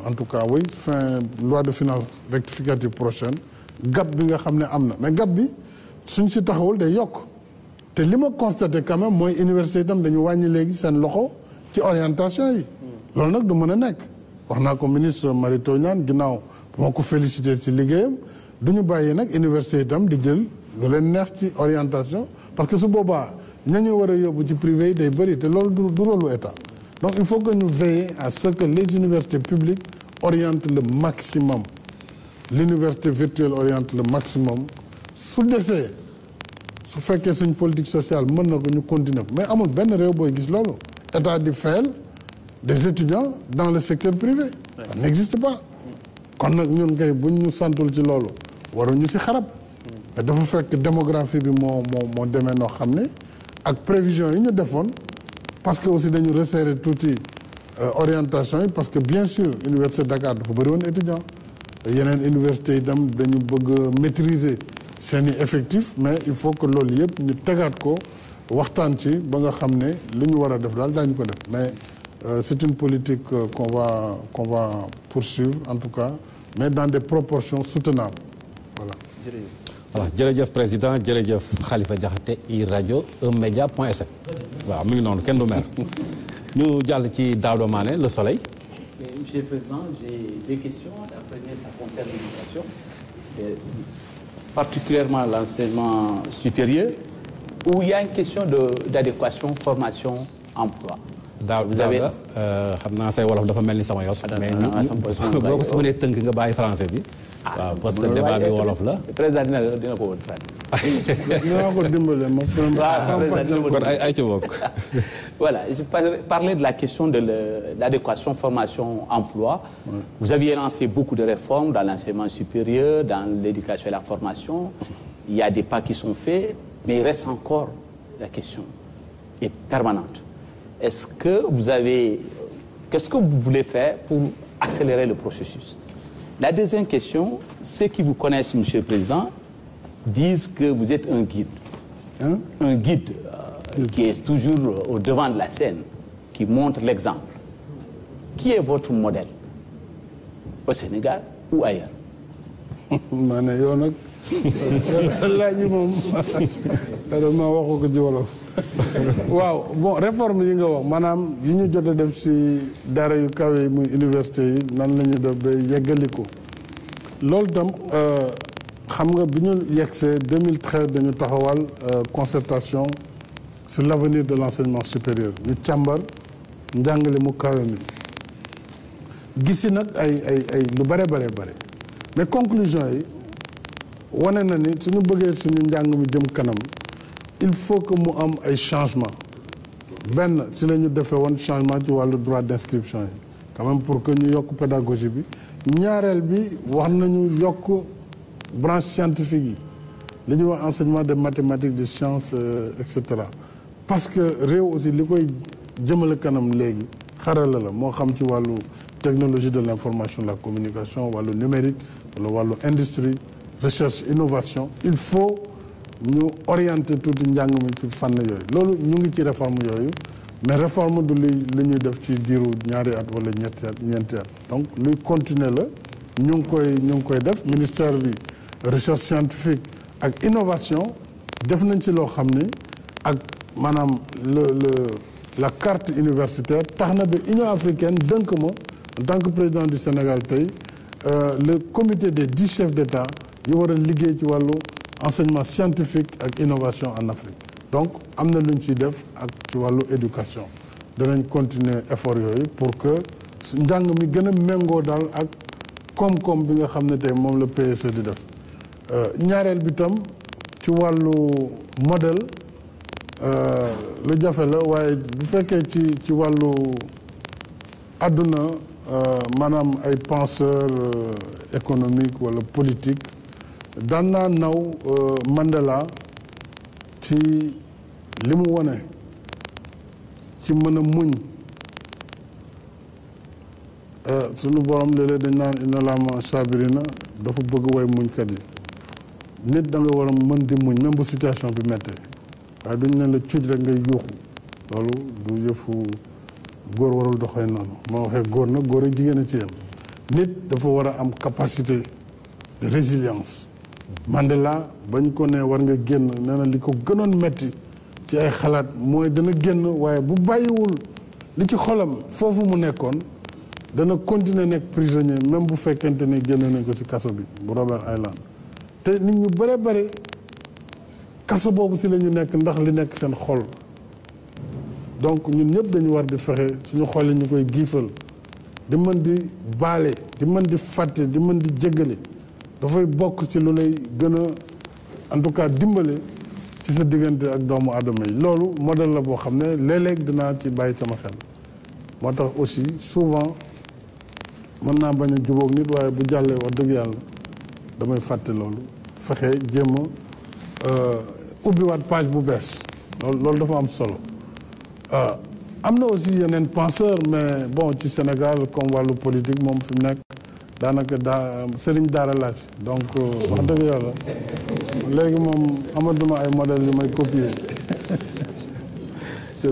Speaker 1: en tout cas oui fin loi de finances rectificative prochaine gap bi nga xam ne am na mais gap bi suñ si taxawul day yokk te li ma constaté quand même mooy université itam dañu wàññi léegi seen loxo ci orientation yi loolu nag du mën a nekk wax naa ko ministre Mary Teuw Niane ginnaaw moo ko félicité ci liggéeyam du ñu bàyyi nag université itam di jël lu leen neex ci orientation parce que su boobaa ñañu war a yóbbu ci privé yi day bëri te loolu du rôlu état donc il faut que ñu veiller à ce que les universités publiques orientent le maximum l'université virtuelle oriente le maximum su desee su fekkee suñ politique sociale mën na ko ñu continuer ko mais amul benn réew booy gis loolu état di fayal des étudiants dans le secteur privé ça n'existe pas kon nag ñun kay buñ ñu santul ci loolu waruñu si xarab mais dafa fekk démographie bi moo demee noo xam ne ak prévision yi ñu defoon parce que aussi dañu resserrer tuuti orientation yi parce que bien sûr université Dakar dafa bëri woon étudiant yeneen université yi dem dañu bëgg maîtriser seeni effectif mais il faut que loolu yëpp ñu tegaat ko waxtaan ci ba nga xam ne li ñu war a def daal daañu ko def mais c'est une politique qu'on va poursuivre en tout cas mais dans des proportions soutenables voilà.
Speaker 2: voilà jërëjëf président jërëjëf Khalifa Diakhaté iRadio eMédia.sn waaw mu ngi noonu kenn du mer ñu jàll ci Daouda Mané Le Soleil.
Speaker 5: Monsieur le Président, j'ai deux questions. La première, ça concerne l'éducation, particulièrement l'enseignement supérieur, où il y a une question d'adéquation, formation, emploi.
Speaker 2: Vous avez xam naa say wolof dafa mel ni sama yos. mais boo ko si mënee tënk nga bàyyi français bi. waaw parce que débat bi wolof la.
Speaker 5: président dina ko woon traduire.
Speaker 1: dinaa ko dimbale ma.
Speaker 2: kon ay ci bokk.
Speaker 5: Voilà, je parlais de la question de l'adéquation formation-emploi. Ouais. Vous aviez lancé beaucoup de réformes dans l'enseignement supérieur, dans l'éducation et la formation. Il y a des pas qui sont faits, mais il reste encore la question est permanente. Qu'est-ce que vous voulez faire pour accélérer le processus? La deuxième question, ceux qui vous connaissent, Monsieur le Président, disent que vous êtes un guide. Hein? Un guide qui est toujours au devant de la scène, qui montre l'exemple. Qui est votre modèle? Au Sénégal ou ailleurs?
Speaker 1: waaw bon réforme yi nga wax maanaam yi ñu jot a def ci daara yu kawe yi muy université yi nan la ñu def ba yeggali ko loolu tam xam nga bi ñu yegsee 2013 dañu taxawal concertation sur l'avenir de l'enseignement supérieur ñu càmbar njàngale mu kawe mi gisi nag ay lu bare mais conclusion yi wane na ni suñu bëggee suñu njàng mi jëm kanam il faut que mu am ay changement benn si la ñu defee woon changement ci wàllu droit d'inscription yi quand même pour que ñu yokk pédagogie bi ñaareel bi wax nañu yokk branche scientifique yi li ñuy wax enseignement des mathématiques des sciences et cetera parce que réew aussi li koy jëmale kanam léegi xarala la moo xam ci wàllu technologie de l'information de la communication wàllu numérique wala wàllu industrie recherche innovation il faut ñu orienter tuuti njàng mi ci fànn yooyu loolu ñu ngi ci réforme yooyu mais réforme du li ñuy def ci diiru ñaari at wala ñeenti at donc luy continuer la ñu ngi koy def ministère bi recherche scientifique ak innovation def nañ ci loo xam ni ak maanaam la carte universitaire tax na ba Union africaine dënk ma en tant que président du Sénégal tey le comité des 10 chefs d'État yi war a liggéey ci wàllu enseignement scientifique ak innovation en Afrique donc am na lu ñu ciy def ak ci wàllu éducation danañ continuer effort yooyu pour que njàng mi gën a méngoo daal ak koom-koom bi nga xam ne tey moom la PSE di def ñaareel bi tam ci wàllu modèle lu jafe la waaye bu fekkee ci wàllu àdduna maanaam ay penseurs économiques wala politique daan naa naw Mandela ci li mu wone ci mën a muñ sunu borom léeg-léeg dañ naan inna Allaha saabiriina dafa bëgg way muñkat yi nit da nga war a mën di muñ même bu situation bi méttee waaye duñ ne la cuuj rek ngay yuuxu loolu du yëfu góor warul doxee noonu moo waxee góor nag góor ak jigéen a ci yem nit dafa war a am capacité de résilience Mandela bañ ko ne war nga génn nee na li ko gënoon metti ci ay xalaat mooy dana génn waaye bu bàyyiwul li ci xolam foofu mu nekkoon dana continuer nekk prisonnier même bu fekkente ne génn nañ ko ci kaso bi bu Robert Island te nit ñu bare kaso boobu ci la ñu nekk ndax li nekk seen xol donc ñun ñëpp dañu war di fexe suñu xol yi ñu koy giifal di mën di baale di mën di fàtte di mën di jéggale dafay bokk ci lu lay gën a en tout cas dimbale ci sa diggante ak doomu aadama yi loolu modèle la boo xam ne léeg-léeg dinaa ci bàyyi sama xel moo tax aussi souvent mën naa bañ a jubóog nit waaye bu jàllee wax dëgg yàlla damay fàtte loolu fexe jéem a ubbiwaat page bu bees loolu dafa am solo am na aussi yeneen penseur mais bon ci Sénégal comme wàllu politique moom fi mu nekk daanaka sëriñ daara laa ci donc wax dëgg yàlla léegi moom amatuma ay modèles yu may copier.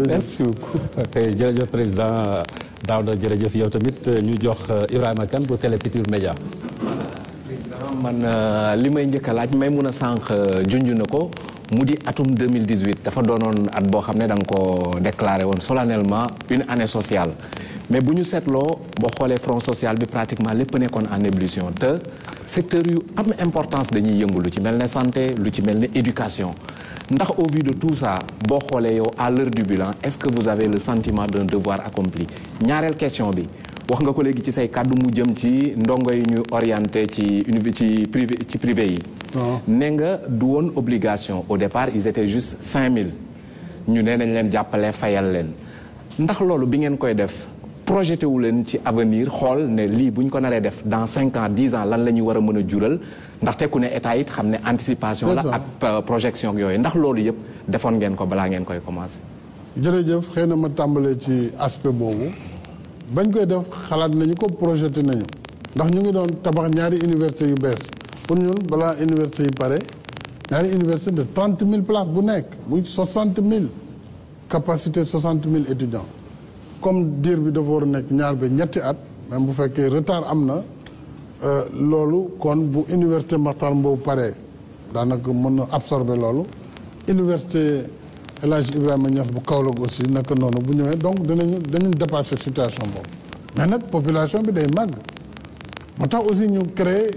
Speaker 2: merci beaucoup. ok jërëjëf président Daouda jërëjëf yow tamit ñu jox Ibrahima Kane bu Télé Futurs Médias.
Speaker 6: président man li may njëkk a laaj may mun a sànq junj na ko mu di atum 2018 dafa doonoon at boo xam ne da nga ko déclaré woon solennellement une année sociale. mais bu ñu seetloo boo xoolee front social bi pratiquement lépp nekkoon en ébullition te secteur yu am importance dañuy yëngu lu ci mel ne santé lu ci mel ne éducation ndax au vu de tout ça boo xoolee yow à l'heure du bilan est-ce que vous avez le sentiment d'un devoir accompli ñaareel question bi wax nga ko léegi ci say kàddu mu jëm ci ndongo yi ñu orienté ci privé yi ne nga du woon obligation au départ ils étaient juste 5000 ñu nee nañ leen jàppale fayal leen ndax loolu bi ngeen koy def projeté wu leen ci avenir xool ne lii bu ñu ko naree def dans 5 ans 10 ans lan la ñuy war a mën a jural ndaxte ku ne état it xam ne anticipation la ak projection ak yooyu ndax loolu yëpp defoon ngeen ko balaa ngeen koy commencé.
Speaker 1: jërëjëf xëy na ma tàmbalee ci aspect boobu bañ koy def xalaat nañu ko projeté nañu ndax ñu ngi doon tabax ñaari université yu bees pour ñun balaa université yi pare ñaari université de 30 000 places bu nekk muy 60 000 capacité 60 000 étudiants. comme diir bi dafa war a nekk ñaar ba ñetti at même bu fekkee retard am na loolu kon bu université Makhtar Mbow pare daanaka mën na absorber loolu université El Hadj Ibrahima Niass bu Kaolack aussi naka noonu bu ñëwee donc dañu dépasser situation boobu mais nag population bi day màgg moo tax aussi ñu créer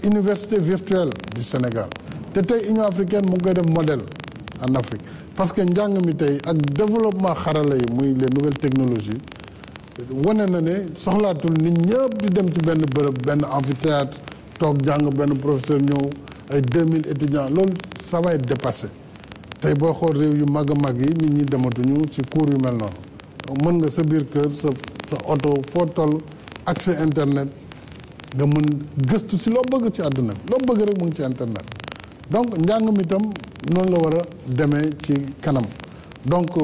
Speaker 1: université virtuelle du Sénégal te tey Union africaine mu ngi koy def modèle en Afrique parce que njàng mi tey ak développement xarala yi muy les nouvelles technologies wane na ne soxlaatul nit ñëpp di dem ci benn bërëb benn amphithéâtre toog jàng benn professeur ñëw ay 2000 étudiants loolu ça va être dépassé tey boo xool réew yu mag a mag yi nit ñi dematuñu ci cours yu mel noonu mën nga sa biir kër sa oto foo toll accès internet nga mën gëstu si loo bëgg ci àdduna bi loo bëgg rek mu ngi ci internet donc njàng mi tam noonu la war a demee ci kanam donc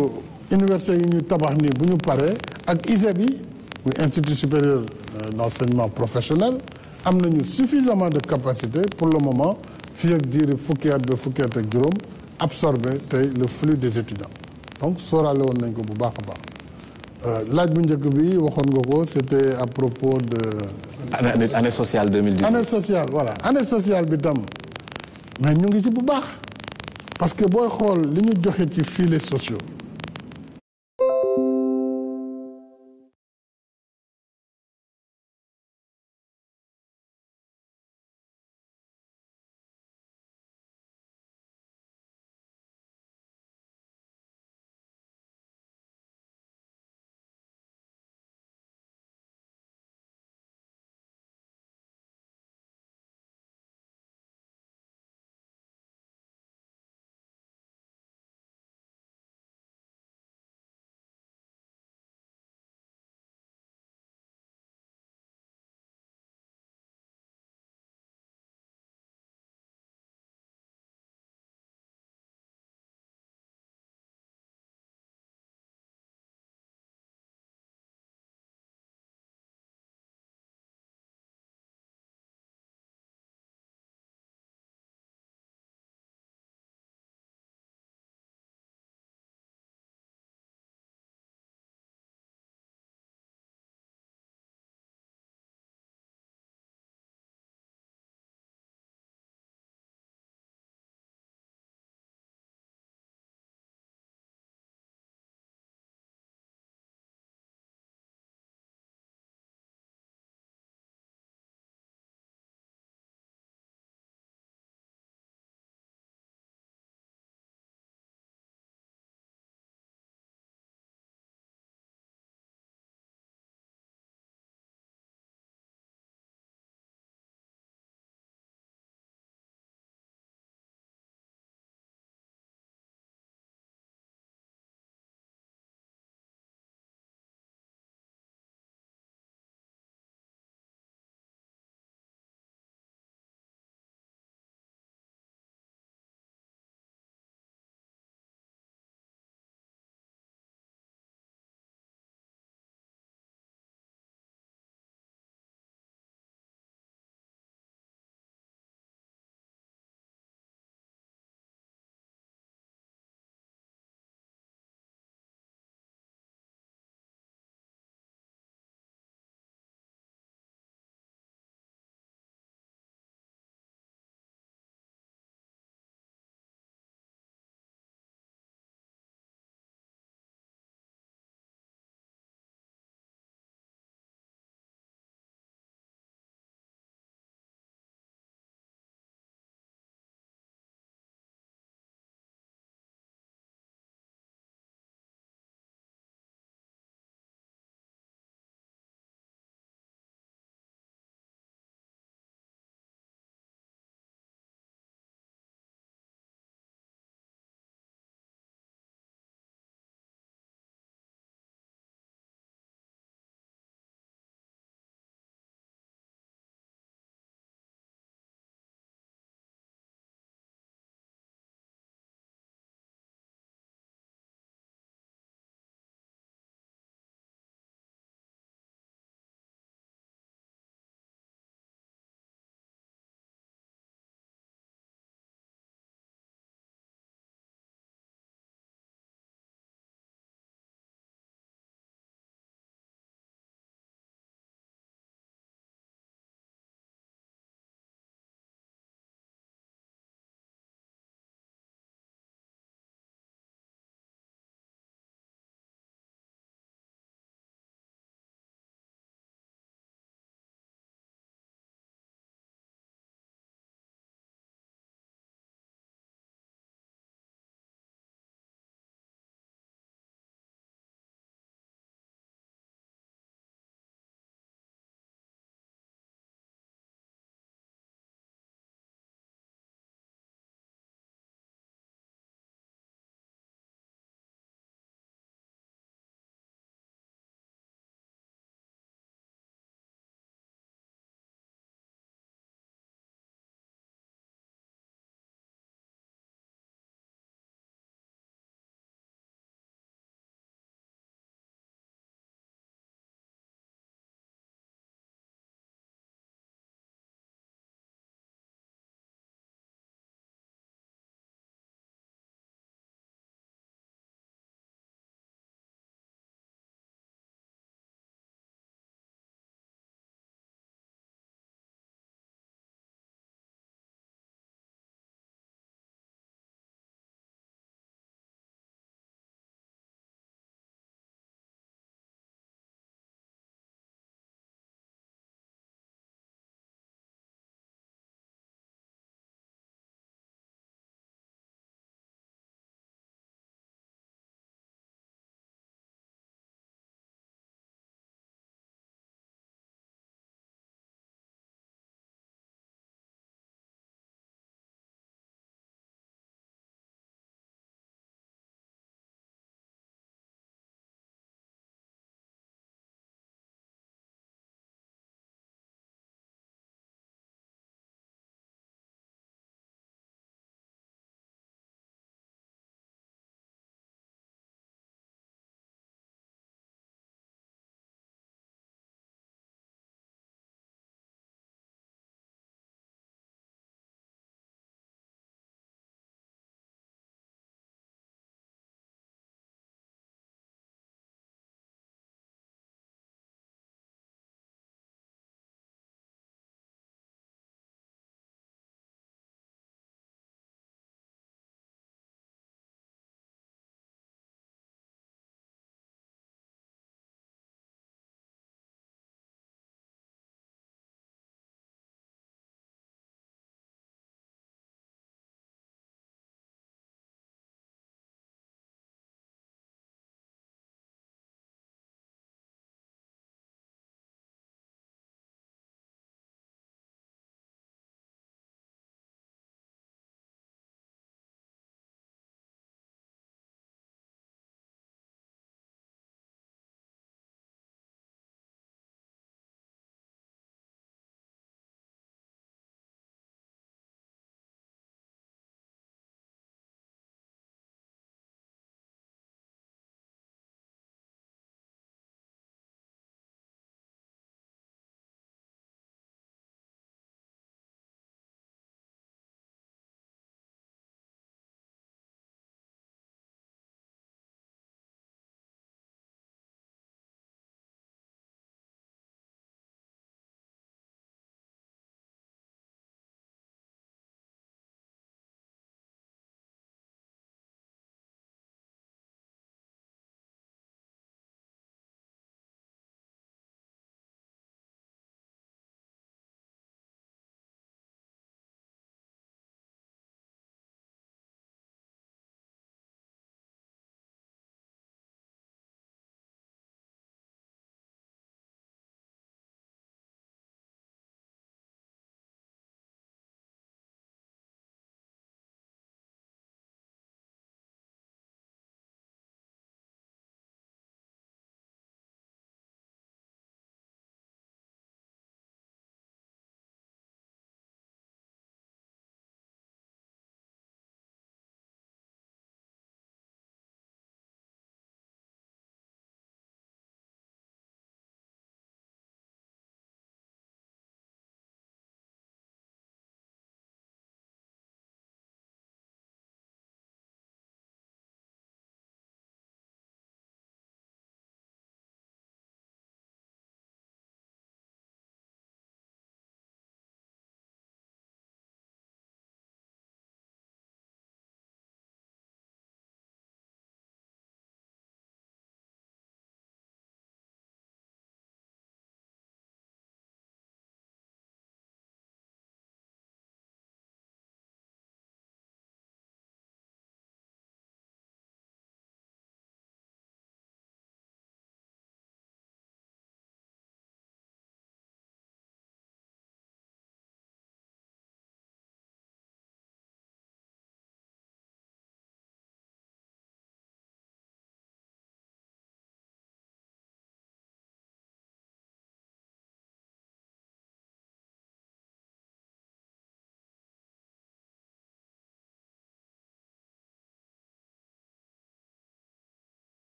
Speaker 1: université yi ñu tabax nii bu ñu paree ak ISEP yi muy institut supérieur d'enseignement professionnel am nañu suffisamment de capacité pour le moment fii ak diiri fukki at ba fukki at ak juróom absorber tey le flux des étudiants donc sóoraale woon nañ ko bu baax a baax laaj bu njëkk bi waxoon nga ko c'était à propos de
Speaker 6: année sociale 2018
Speaker 1: année sociale voilà année sociale bi tam mais ñu ngi ci bu baax parce que booy xool li ñu joxe ci filets sociaux